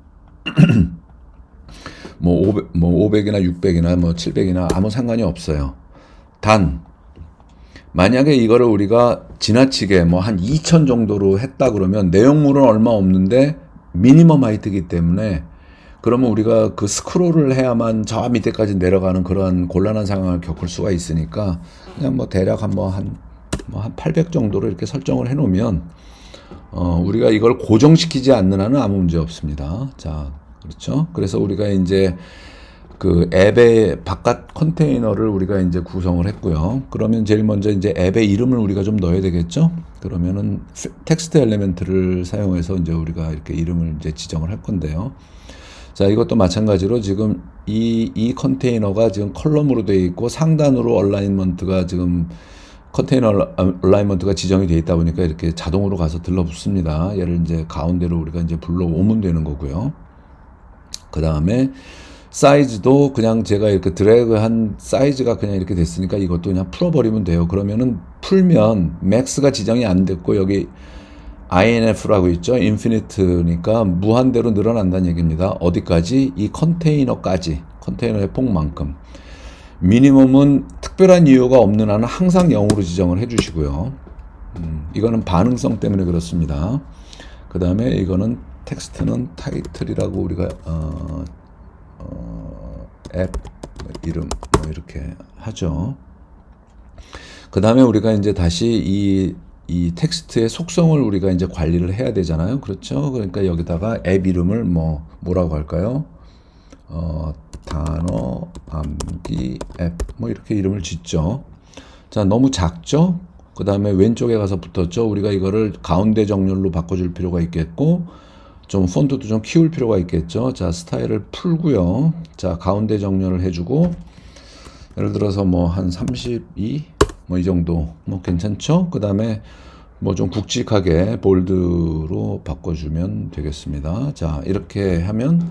S1: 뭐 500이나 600이나 뭐 700이나 아무 상관이 없어요. 단 만약에 이거를 우리가 지나치게 뭐 한 2000 정도로 했다 그러면 내용물은 얼마 없는데 미니멈 하이트이기 때문에 그러면 우리가 그 스크롤을 해야만 저 밑에까지 내려가는 그런 곤란한 상황을 겪을 수가 있으니까 그냥 뭐 대략 한 800 정도로 이렇게 설정을 해 놓으면 우리가 이걸 고정시키지 않는 한은 아무 문제 없습니다. 자, 그렇죠? 그래서 우리가 이제 그 앱의 바깥 컨테이너를 우리가 이제 구성을 했고요. 그러면 제일 먼저 이제 앱의 이름을 우리가 좀 넣어야 되겠죠? 그러면은 텍스트 엘리멘트를 사용해서 이제 우리가 이렇게 이름을 이제 지정을 할 건데요. 자, 이것도 마찬가지로 지금 이 컨테이너가 지금 컬럼으로 되어 있고 상단으로 얼라인먼트가 지금 컨테이너 얼라인먼트가 지정이 되어 있다 보니까 이렇게 자동으로 가서 들러붙습니다. 얘를 이제 가운데로 우리가 이제 불러오면 되는 거고요. 그 다음에 사이즈도 그냥 제가 이렇게 드래그한 사이즈가 그냥 이렇게 됐으니까 이것도 그냥 풀어버리면 돼요. 그러면은 풀면 맥스가 지정이 안 됐고 여기 INF라고 있죠. 인피니트니까 무한대로 늘어난다는 얘기입니다. 어디까지? 이 컨테이너까지. 컨테이너의 폭만큼. 미니멈은 특별한 이유가 없는 한은 항상 0으로 지정을 해주시고요. 이거는 반응성 때문에 그렇습니다. 그 다음에 이거는 텍스트는 타이틀이라고 우리가 앱 이름 뭐 이렇게 하죠. 그 다음에 우리가 이제 다시 이 텍스트의 속성을 우리가 이제 관리를 해야 되잖아요. 그렇죠? 그러니까 여기다가 앱 이름을 뭐라고 할까요? 단어, 암기, 앱, 뭐 이렇게 이름을 짓죠. 자, 너무 작죠? 그 다음에 왼쪽에 가서 붙었죠? 우리가 이거를 가운데 정렬로 바꿔줄 필요가 있겠고, 좀 폰트도 좀 키울 필요가 있겠죠? 자, 스타일을 풀고요. 자, 가운데 정렬을 해주고, 예를 들어서 뭐 한 32? 뭐 이 정도 뭐 괜찮죠? 그 다음에 뭐 좀 굵직하게 볼드로 바꿔주면 되겠습니다. 자, 이렇게 하면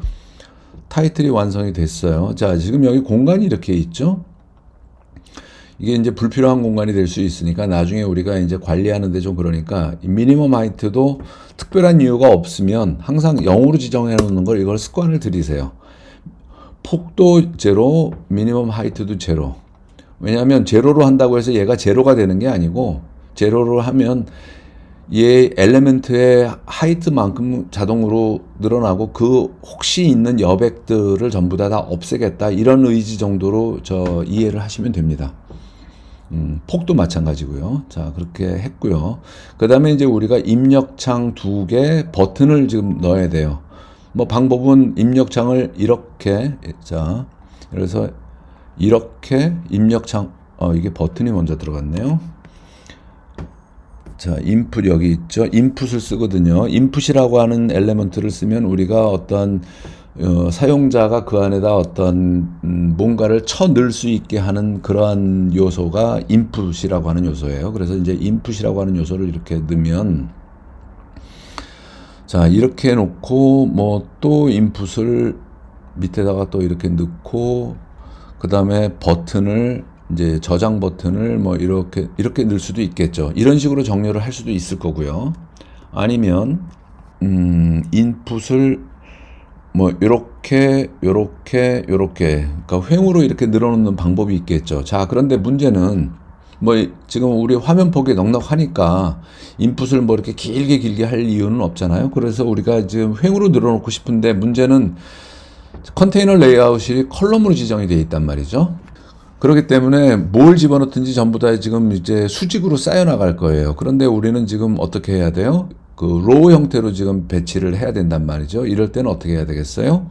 S1: 타이틀이 완성이 됐어요. 자, 지금 여기 공간이 이렇게 있죠? 이게 이제 불필요한 공간이 될 수 있으니까 나중에 우리가 이제 관리하는데 좀 그러니까 미니멈 하이트도 특별한 이유가 없으면 항상 0으로 지정해 놓는 걸 이걸 습관을 들이세요. 폭도 제로, 미니멈 하이트도 제로. 왜냐하면 제로로 한다고 해서 얘가 제로가 되는 게 아니고 제로로 하면 얘 엘리멘트의 하이트만큼 자동으로 늘어나고 그 혹시 있는 여백들을 전부 다 없애겠다 이런 의지 정도로 이해를 하시면 됩니다. 폭도 마찬가지고요. 자, 그렇게 했고요. 그 다음에 이제 우리가 입력창 2개 버튼을 지금 넣어야 돼요. 뭐 방법은 입력창을 이렇게, 자, 그래서 이렇게 입력창, 이게 버튼이 먼저 들어갔네요. 자, 인풋 여기 있죠. 인풋을 쓰거든요. 인풋이라고 하는 엘리먼트를 쓰면 우리가 어떤 사용자가 그 안에다 어떤 뭔가를 쳐 넣을 수 있게 하는 그러한 요소가 인풋이라고 하는 요소예요. 그래서 이제 인풋이라고 하는 요소를 이렇게 넣으면 자, 이렇게 놓고 뭐 또 인풋을 밑에다가 또 이렇게 넣고 그 다음에 버튼을 이제 저장 버튼을 뭐 이렇게 넣을 수도 있겠죠. 이런 식으로 정렬을 할 수도 있을 거고요. 아니면 인풋을 뭐 요렇게 그러니까 횡으로 이렇게 늘어놓는 방법이 있겠죠. 자, 그런데 문제는 뭐 지금 우리 화면 보기 넉넉하니까 인풋을 뭐 이렇게 길게 할 이유는 없잖아요. 그래서 우리가 지금 횡으로 늘어놓고 싶은데 문제는 컨테이너 레이아웃이 컬럼으로 지정이 되어 있단 말이죠. 그렇기 때문에 뭘 집어넣든지 전부 다 지금 이제 수직으로 쌓여 나갈 거예요. 그런데 우리는 지금 어떻게 해야 돼요? 그 로우 형태로 지금 배치를 해야 된단 말이죠. 이럴 때는 어떻게 해야 되겠어요?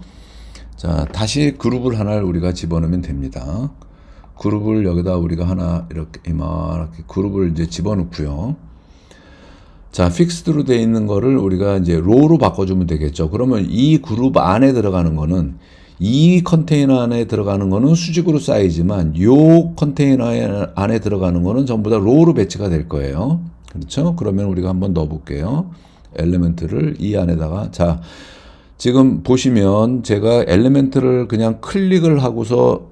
S1: 자, 다시 그룹을 하나를 우리가 집어넣으면 됩니다. 그룹을 여기다 우리가 하나 이렇게 이렇게 그룹을 이제 집어넣고요. 자, 픽스드로 되어 있는 거를 우리가 이제 로우로 바꿔주면 되겠죠. 그러면 이 그룹 안에 들어가는 거는 이 컨테이너 안에 들어가는 거는 수직으로 쌓이지만 요 컨테이너 안에 들어가는 거는 전부 다 로우로 배치가 될 거예요. 그렇죠? 그러면 우리가 한번 넣어 볼게요. 엘리멘트를 이 안에다가. 자, 지금 보시면 제가 엘리멘트를 그냥 클릭을 하고서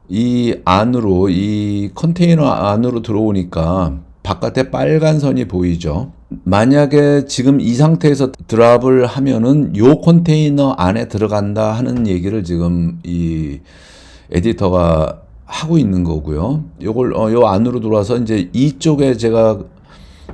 S1: 이 안으로, 이 컨테이너 안으로 들어오니까 바깥에 빨간 선이 보이죠. 만약에 지금 이 상태에서 드랍을 하면은 요 컨테이너 안에 들어간다 하는 얘기를 지금 이 에디터가 하고 있는 거고요. 요걸 요 안으로 들어와서 이제 이쪽에 제가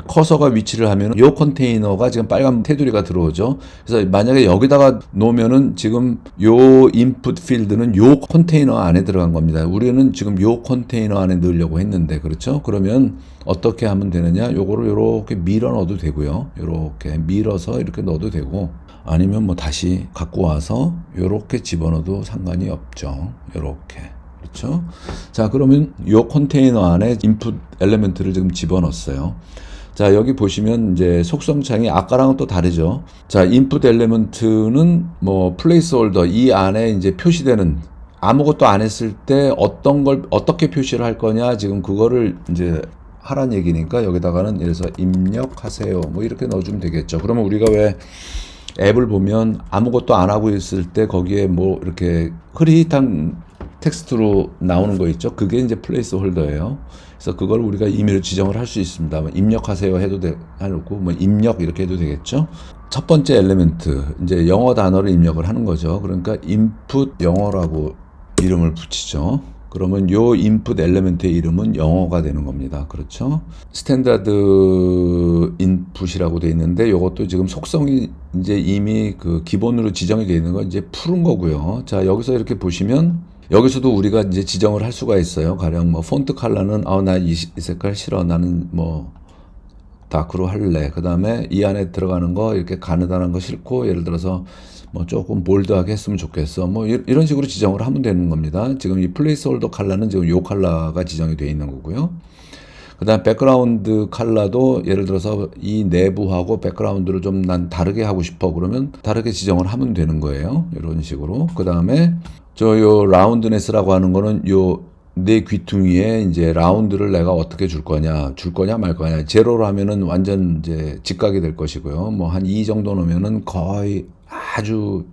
S1: 커서가 위치를 하면 요 컨테이너가 지금 빨간 테두리가 들어오죠. 그래서 만약에 여기다가 놓으면은 지금 요 인풋 필드는 요 컨테이너 안에 들어간 겁니다. 우리는 지금 요 컨테이너 안에 넣으려고 했는데, 그렇죠? 그러면 어떻게 하면 되느냐? 요거를 요렇게 밀어 넣어도 되고요. 요렇게 밀어서 이렇게 넣어도 되고, 아니면 뭐 다시 갖고 와서 요렇게 집어넣어도 상관이 없죠. 요렇게. 그렇죠? 자, 그러면 요 컨테이너 안에 인풋 엘리멘트를 지금 집어넣었어요. 자, 여기 보시면 이제 속성창이 아까랑은 또 다르죠. 자, 인풋 엘리먼트는 뭐 플레이스 홀더 이 안에 이제 표시되는 아무것도 안 했을 때 어떤 걸 어떻게 표시를 할 거냐, 지금 그거를 이제 하란 얘기니까 여기다가는 예를 들어서 입력하세요 뭐 이렇게 넣어주면 되겠죠. 그러면 우리가 왜 앱을 보면 아무것도 안 하고 있을 때 거기에 뭐 이렇게 흐릿한 텍스트로 나오는 거 있죠. 그게 이제 플레이스 홀더예요. 그래서 그걸 우리가 임의로 지정을 할 수 있습니다. 뭐 입력하세요 해도 해놓고 뭐 입력 이렇게 해도 되겠죠. 첫 번째 엘리멘트 이제 영어 단어를 입력을 하는 거죠. 그러니까 인풋 영어라고 이름을 붙이죠. 그러면 요 인풋 엘리멘트의 이름은 영어가 되는 겁니다. 그렇죠? 스탠다드 인풋이라고 되어 있는데 요것도 지금 속성이 이제 이미 그 기본으로 지정이 되어 있는 건 이제 푸른 거고요. 자, 여기서 이렇게 보시면 여기서도 우리가 이제 지정을 할 수가 있어요. 가령 뭐 폰트 컬러는 나 이 색깔 싫어. 나는 뭐 다크로 할래. 그 다음에 이 안에 들어가는 거 이렇게 가느다란 거 싫고, 예를 들어서 뭐 조금 볼드하게 했으면 좋겠어. 뭐 이런 식으로 지정을 하면 되는 겁니다. 지금 이 플레이스홀더 컬러는 지금 요 컬러가 지정이 되어 있는 거고요. 그 다음 백그라운드 컬러도 예를 들어서 이 내부하고 백그라운드를 좀 난 다르게 하고 싶어. 그러면 다르게 지정을 하면 되는 거예요. 이런 식으로. 그 다음에 요 라운드네스라고 하는 거는 요 내 귀퉁이에 이제 라운드를 내가 어떻게 줄 거냐 말 거냐. 제로로 하면은 완전 이제 직각이 될 것이고요. 뭐 한 2 정도 놓으면은 거의 아주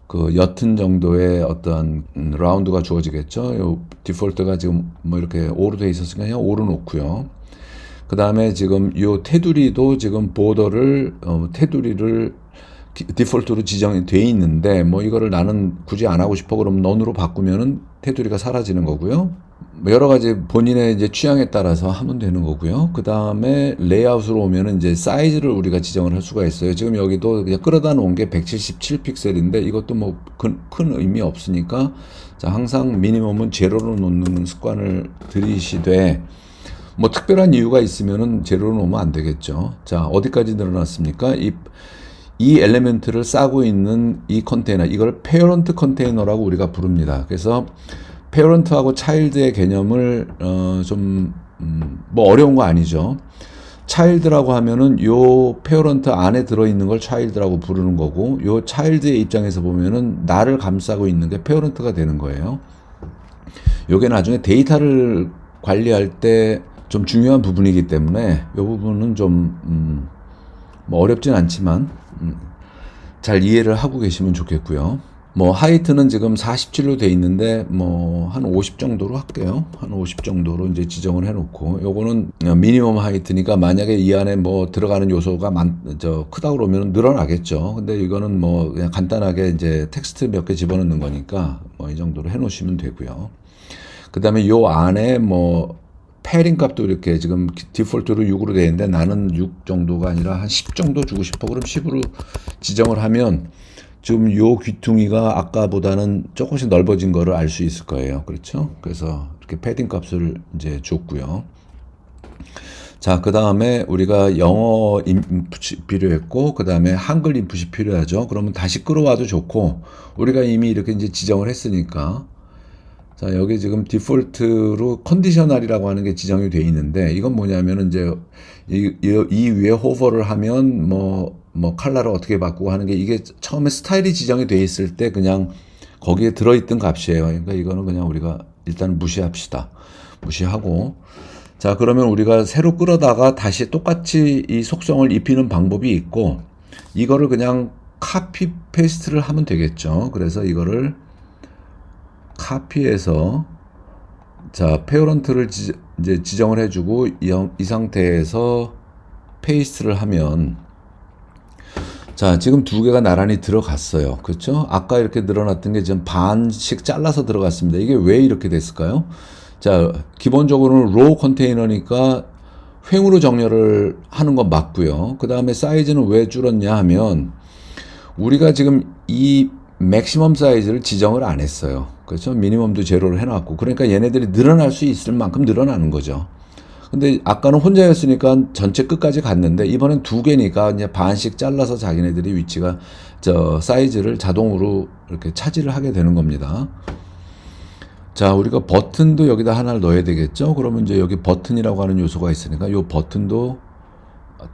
S1: 그 옅은 정도의 어떤 라운드가 주어지겠죠. 요 디폴트가 지금 뭐 이렇게 5로 돼 있었으니까 그냥 5로 놓고요. 그 다음에 지금 요 테두리도 지금 보더를 테두리를 디폴트로 지정이 돼 있는데, 뭐 이거를 나는 굳이 안 하고 싶어 그러면 넌으로 바꾸면은 테두리가 사라지는 거고요. 뭐 여러 가지 본인의 이제 취향에 따라서 하면 되는 거고요. 그 다음에 레이아웃으로 오면은 이제 사이즈를 우리가 지정을 할 수가 있어요. 지금 여기도 그냥 끌어다 놓은 게 177 픽셀인데 이것도 뭐 큰 의미 없으니까, 자, 항상 미니멈은 제로로 놓는 습관을 들이시되, 뭐 특별한 이유가 있으면은 제로로 놓으면 안 되겠죠. 자, 어디까지 늘어났습니까? 이 엘리멘트를 싸고 있는 이 컨테이너, 이걸 페어런트 컨테이너라고 우리가 부릅니다. 그래서 페어런트하고 차일드의 개념을 좀 뭐 어려운 거 아니죠. 차일드라고 하면은 요 페어런트 안에 들어있는 걸 차일드라고 부르는 거고, 요 차일드의 입장에서 보면은 나를 감싸고 있는 게 페어런트가 되는 거예요. 요게 나중에 데이터를 관리할 때 좀 중요한 부분이기 때문에 요 부분은 좀 뭐 어렵진 않지만 잘 이해를 하고 계시면 좋겠고요. 뭐 하이트는 지금 47로 돼 있는데 뭐 한 50 정도로 할게요. 한 50 정도로 이제 지정을 해놓고, 요거는 미니멈 하이트니까 만약에 이 안에 뭐 들어가는 요소가 크다 그러면 늘어나겠죠. 근데 이거는 뭐 그냥 간단하게 이제 텍스트 몇 개 집어넣는 거니까 뭐 이 정도로 해놓으시면 되고요. 그 다음에 요 안에 뭐 패링 값도 이렇게 지금 디폴트로 6으로 되어 있는데 나는 6 정도가 아니라 한 10 정도 주고 싶어. 그럼 10으로 지정을 하면 지금 요 귀퉁이가 아까보다는 조금씩 넓어진 거를 알 수 있을 거예요. 그렇죠? 그래서 이렇게 패딩 값을 이제 줬고요. 자, 그 다음에 우리가 영어 인풋이 필요했고, 그 다음에 한글 인풋이 필요하죠. 그러면 다시 끌어와도 좋고, 우리가 이미 이렇게 이제 지정을 했으니까. 자, 여기 지금 디폴트로 컨디셔널이라고 하는 게 지정이 되어 있는데, 이건 뭐냐면은 이제 이 위에 호버를 하면 뭐 컬러를 어떻게 바꾸고 하는 게 이게 처음에 스타일이 지정이 되어 있을 때 그냥 거기에 들어있던 값이에요. 그러니까 이거는 그냥 우리가 일단 무시합시다. 무시하고. 자, 그러면 우리가 새로 끌어다가 다시 똑같이 이 속성을 입히는 방법이 있고, 이거를 그냥 카피 페이스트를 하면 되겠죠. 그래서 이거를 카피해서, 자, 페어런트를 이제 지정을 해주고, 이 상태에서 페이스트를 하면, 자, 지금 두 개가 나란히 들어갔어요. 그렇죠? 아까 이렇게 늘어났던 게 지금 반씩 잘라서 들어갔습니다. 이게 왜 이렇게 됐을까요? 자, 기본적으로는 로우 컨테이너니까 횡으로 정렬을 하는 건 맞고요. 그 다음에 사이즈는 왜 줄었냐 하면 우리가 지금 이 맥시멈 사이즈를 지정을 안 했어요. 그렇죠? 미니멈도 제로를 해놨고, 그러니까 얘네들이 늘어날 수 있을 만큼 늘어나는 거죠. 근데 아까는 혼자였으니까 전체 끝까지 갔는데 이번엔 두 개니까 이제 반씩 잘라서 자기네들이 위치가 사이즈를 자동으로 이렇게 차지를 하게 되는 겁니다. 자, 우리가 버튼도 여기다 하나를 넣어야 되겠죠? 그러면 이제 여기 버튼이라고 하는 요소가 있으니까 이 버튼도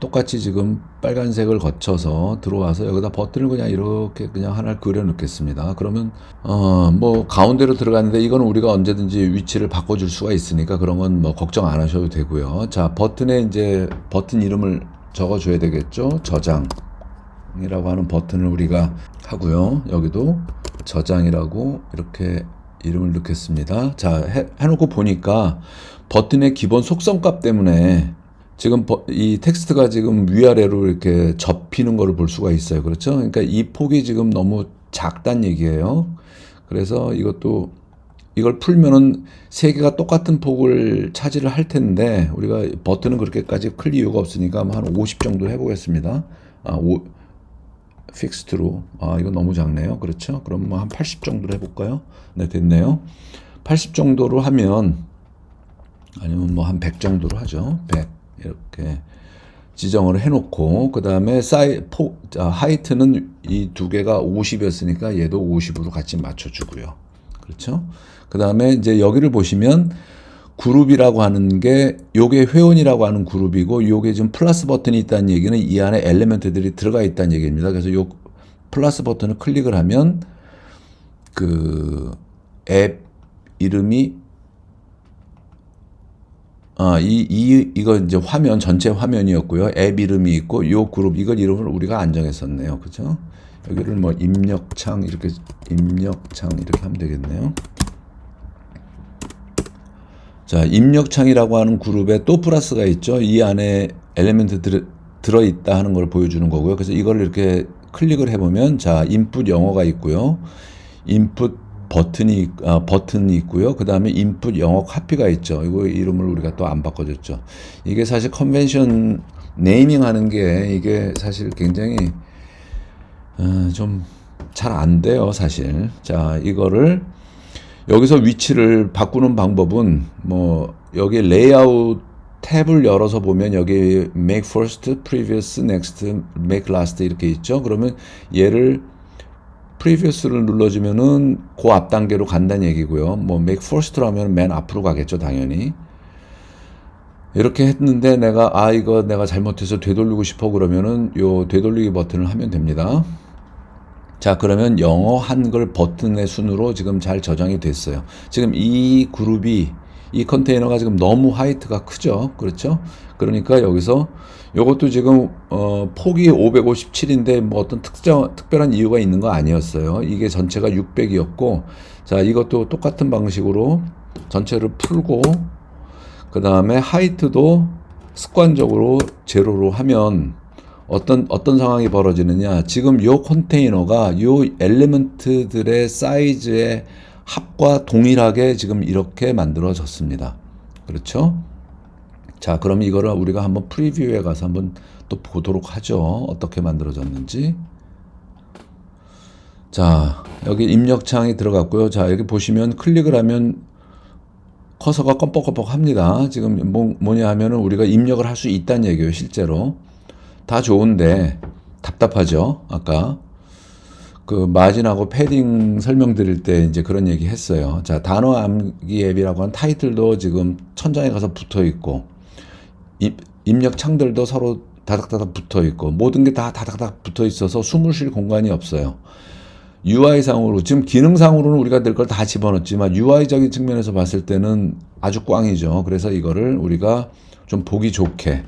S1: 똑같이 지금 빨간색을 거쳐서 들어와서 여기다 버튼을 그냥 이렇게 그냥 하나를 그려 넣겠습니다. 그러면 뭐 가운데로 들어갔는데 이거는 우리가 언제든지 위치를 바꿔줄 수가 있으니까 그런 건 뭐 걱정 안 하셔도 되고요. 자, 버튼에 이제 버튼 이름을 적어 줘야 되겠죠? 저장이라고 하는 버튼을 우리가 하고요. 여기도 저장이라고 이렇게 이름을 넣겠습니다. 자, 해놓고 보니까 버튼의 기본 속성값 때문에 지금 이 텍스트가 지금 위아래로 이렇게 접히는 거를 볼 수가 있어요. 그렇죠? 그러니까 이 폭이 지금 너무 작단 얘기예요. 그래서 이걸 풀면은 세 개가 똑같은 폭을 차지를 할 텐데 우리가 버튼은 그렇게까지 클 이유가 없으니까 한 50 정도 해보겠습니다. 픽스트로. 이거 너무 작네요. 그렇죠? 그럼 뭐 한 80 정도로 해볼까요? 네, 됐네요. 80 정도로 하면, 아니면 뭐 한 100 정도로 하죠. 100. 이렇게 지정을 해놓고, 그 다음에 하이트는 이 두 개가 50이었으니까 얘도 50으로 같이 맞춰주고요. 그렇죠? 그 다음에 이제 여기를 보시면, 그룹이라고 하는 게 요게 회원이라고 하는 그룹이고 요게 지금 플러스 버튼이 있다는 얘기는 이 안에 엘리멘트들이 들어가 있다는 얘기입니다. 그래서 요 플러스 버튼을 클릭을 하면 그 앱 이름이 이거 이제 화면 전체 화면이었고요. 앱 이름이 있고 요 그룹 이걸 이름을 우리가 안 정했었네요. 그죠? 여기를 뭐 입력창 이렇게 하면 되겠네요. 자, 입력창이라고 하는 그룹에 또 플러스가 있죠. 이 안에 엘리멘트 들어있다 하는 걸 보여주는 거고요. 그래서 이걸 이렇게 클릭을 해보면, 자, 인풋 영어가 있고요. 인풋 버튼이 있고요. 그 다음에 인풋 영어 카피가 있죠. 이거 이름을 우리가 또 안 바꿔줬죠. 이게 사실 컨벤션 네이밍 하는 게 이게 사실 굉장히 좀 잘 안 돼요, 사실. 자, 이거를 여기서 위치를 바꾸는 방법은 뭐 여기 레이아웃 탭을 열어서 보면 여기 make first, previous, next, make last 이렇게 있죠. 그러면 얘를 previously 눌러주면은 그 앞 단계로 간다는 얘기고요. 뭐 make first로 하면 맨 앞으로 가겠죠, 당연히. 이렇게 했는데 이거 내가 잘못해서 되돌리고 싶어 그러면은 요 되돌리기 버튼을 하면 됩니다. 자, 그러면 영어 한글 버튼의 순으로 지금 잘 저장이 됐어요. 지금 이 컨테이너가 지금 너무 하이트가 크죠. 그렇죠? 그러니까 여기서 요것도 지금 폭이 557인데 뭐 어떤 특별한 이유가 있는 거 아니었어요. 이게 전체가 600이었고, 자, 이것도 똑같은 방식으로 전체를 풀고, 그 다음에 하이트도 습관적으로 제로로 하면 어떤 상황이 벌어지느냐. 지금 요 컨테이너가 요 엘리먼트들의 사이즈의 합과 동일하게 지금 이렇게 만들어졌습니다. 그렇죠? 자, 그럼 이거를 우리가 한번 프리뷰에 가서 한번 또 보도록 하죠. 어떻게 만들어졌는지. 자, 여기 입력창이 들어갔고요. 자, 여기 보시면 클릭을 하면 커서가 껌뻑껌뻑합니다. 지금 뭐냐 하면은 우리가 입력을 할 수 있다는 얘기예요. 실제로 다 좋은데 답답하죠. 아까 그 마진하고 패딩 설명드릴 때 이제 그런 얘기 했어요. 자, 단어 암기 앱이라고 하는 타이틀도 지금 천장에 가서 붙어 있고 입력 창들도 서로 다닥다닥 붙어 있고 모든 게 다 다닥다닥 붙어 있어서 숨을 쉴 공간이 없어요. UI상으로 지금 기능상으로는 우리가 늘 걸 다 집어넣었지만 UI적인 측면에서 봤을 때는 아주 꽝이죠. 그래서 이거를 우리가 좀 보기 좋게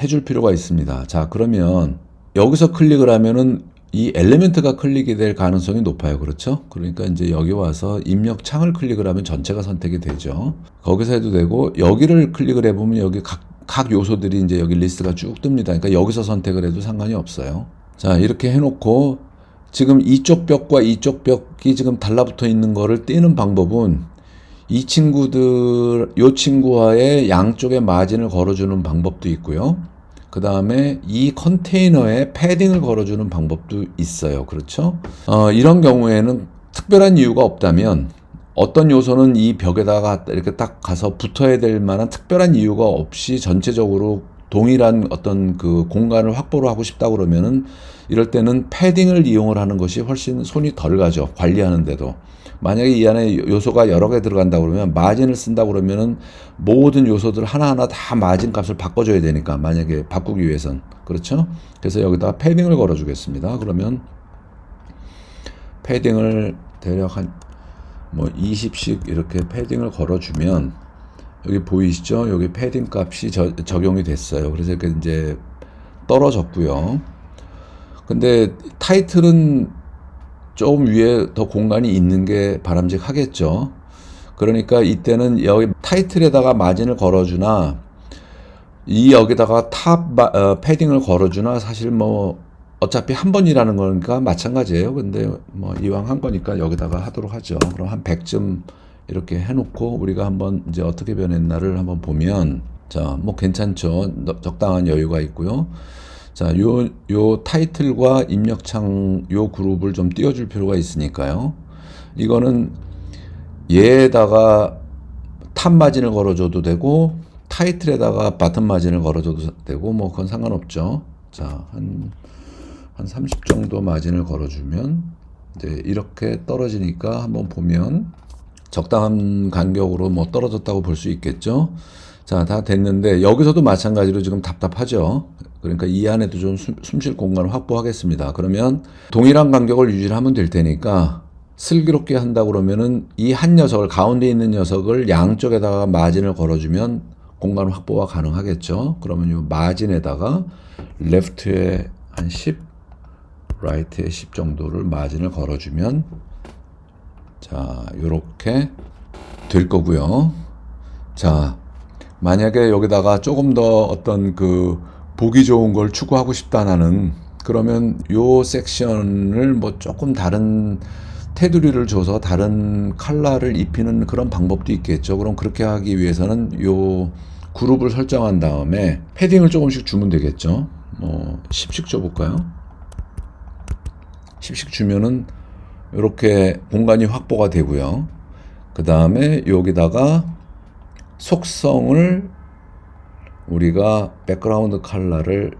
S1: 해줄 필요가 있습니다. 자, 그러면 여기서 클릭을 하면은 이 엘리멘트가 클릭이 될 가능성이 높아요. 그렇죠? 그러니까 이제 여기 와서 입력 창을 클릭을 하면 전체가 선택이 되죠. 거기서 해도 되고 여기를 클릭을 해보면 여기 각 요소들이 이제 여기 리스트가 쭉 뜹니다. 그러니까 여기서 선택을 해도 상관이 없어요. 자, 이렇게 해놓고 지금 이쪽 벽과 이쪽 벽이 지금 달라붙어 있는 거를 떼는 방법은 이 친구와의 양쪽에 마진을 걸어주는 방법도 있고요. 그 다음에 이 컨테이너에 패딩을 걸어주는 방법도 있어요. 그렇죠? 이런 경우에는 특별한 이유가 없다면 어떤 요소는 이 벽에다가 이렇게 딱 가서 붙어야 될 만한 특별한 이유가 없이 전체적으로 동일한 어떤 그 공간을 확보를 하고 싶다 그러면은 이럴 때는 패딩을 이용을 하는 것이 훨씬 손이 덜 가죠. 관리하는데도. 만약에 이 안에 요소가 여러 개 들어간다 그러면 마진을 쓴다 그러면은 모든 요소들 하나하나 다 마진 값을 바꿔줘야 되니까 만약에 바꾸기 위해선 그렇죠? 그래서 여기다 패딩을 걸어 주겠습니다. 그러면 패딩을 대략 한 뭐 20씩 이렇게 패딩을 걸어 주면 여기 보이시죠? 여기 패딩 값이 적용이 됐어요. 그래서 이렇게 이제 떨어졌고요. 근데 타이틀은 좀 위에 더 공간이 있는 게 바람직하겠죠. 그러니까 이때는 여기 타이틀에다가 마진을 걸어주나 이 여기다가 패딩을 걸어주나 사실 뭐 어차피 한 번이라는 거니까 마찬가지예요. 근데 뭐 이왕 한 거니까 여기다가 하도록 하죠. 그럼 한 100점 이렇게 해놓고 우리가 한번 이제 어떻게 변했나를 한번 보면 자, 뭐 괜찮죠. 적당한 여유가 있고요. 자, 요 타이틀과 입력창 요 그룹을 좀 띄워줄 필요가 있으니까요. 이거는 얘에다가 탑 마진을 걸어줘도 되고 타이틀에다가 바텀 마진을 걸어줘도 되고 뭐 그건 상관없죠. 자, 한 30 정도 마진을 걸어주면 이제 이렇게 떨어지니까 한번 보면 적당한 간격으로 뭐 떨어졌다고 볼 수 있겠죠. 자, 다 됐는데 여기서도 마찬가지로 지금 답답하죠. 그러니까 이 안에도 좀 숨 쉴 공간을 확보하겠습니다. 그러면 동일한 간격을 유지하면 될 테니까 슬기롭게 한다 그러면은 이 한 녀석을 가운데 있는 녀석을 양쪽에다가 마진을 걸어주면 공간 확보가 가능하겠죠. 그러면 이 마진에다가 레프트에 한 10, 라이트에 10 정도를 마진을 걸어주면 자, 요렇게 될 거고요. 자, 만약에 여기다가 조금 더 어떤 그 보기 좋은 걸 추구하고 싶다 나는 그러면 요 섹션을 뭐 조금 다른 테두리를 줘서 다른 컬러를 입히는 그런 방법도 있겠죠. 그럼 그렇게 하기 위해서는 요 그룹을 설정한 다음에 패딩을 조금씩 주면 되겠죠. 뭐 10씩 줘볼까요? 10씩 주면은 이렇게 공간이 확보가 되고요. 그 다음에 여기다가 속성을 우리가 백그라운드 컬러를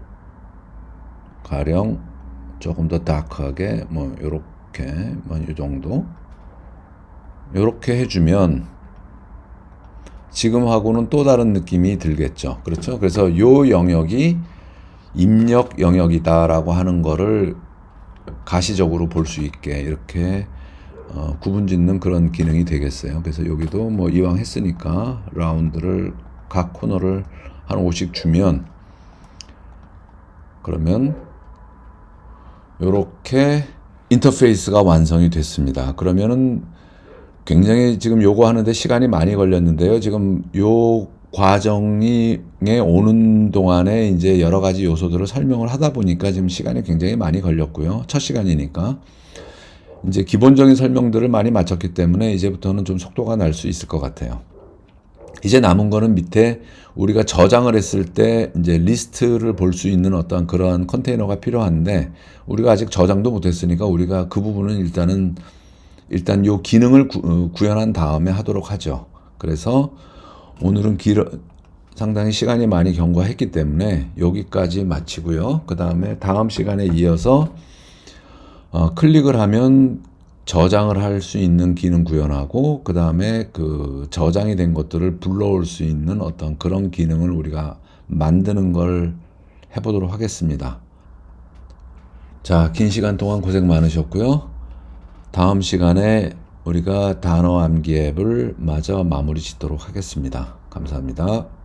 S1: 가령 조금 더 다크하게 뭐 요렇게 뭐 이 정도 요렇게 해주면 지금하고는 또 다른 느낌이 들겠죠. 그렇죠? 그래서 요 영역이 입력 영역이다라고 하는 거를 가시적으로 볼 수 있게 이렇게 구분 짓는 그런 기능이 되겠어요. 그래서 여기도 뭐 이왕 했으니까 라운드를 각 코너를 한 5씩 주면 그러면 이렇게 인터페이스가 완성이 됐습니다. 그러면은 굉장히 지금 요거 하는데 시간이 많이 걸렸는데요. 지금 요 과정이 오는 동안에 이제 여러 가지 요소들을 설명을 하다 보니까 지금 시간이 굉장히 많이 걸렸고요. 첫 시간이니까. 이제 기본적인 설명들을 많이 마쳤기 때문에 이제부터는 좀 속도가 날 수 있을 것 같아요. 이제 남은 거는 밑에 우리가 저장을 했을 때 이제 리스트를 볼 수 있는 어떤 그러한 컨테이너가 필요한데 우리가 아직 저장도 못했으니까 우리가 그 부분은 일단 요 기능을 구현한 다음에 하도록 하죠. 그래서 오늘은 상당히 시간이 많이 경과했기 때문에 여기까지 마치고요. 그 다음에 다음 시간에 이어서 클릭을 하면 저장을 할 수 있는 기능 구현하고, 그 다음에 그 저장이 된 것들을 불러올 수 있는 어떤 그런 기능을 우리가 만드는 걸 해보도록 하겠습니다. 자, 긴 시간 동안 고생 많으셨고요. 다음 시간에 우리가 단어 암기 앱을 마저 마무리 짓도록 하겠습니다. 감사합니다.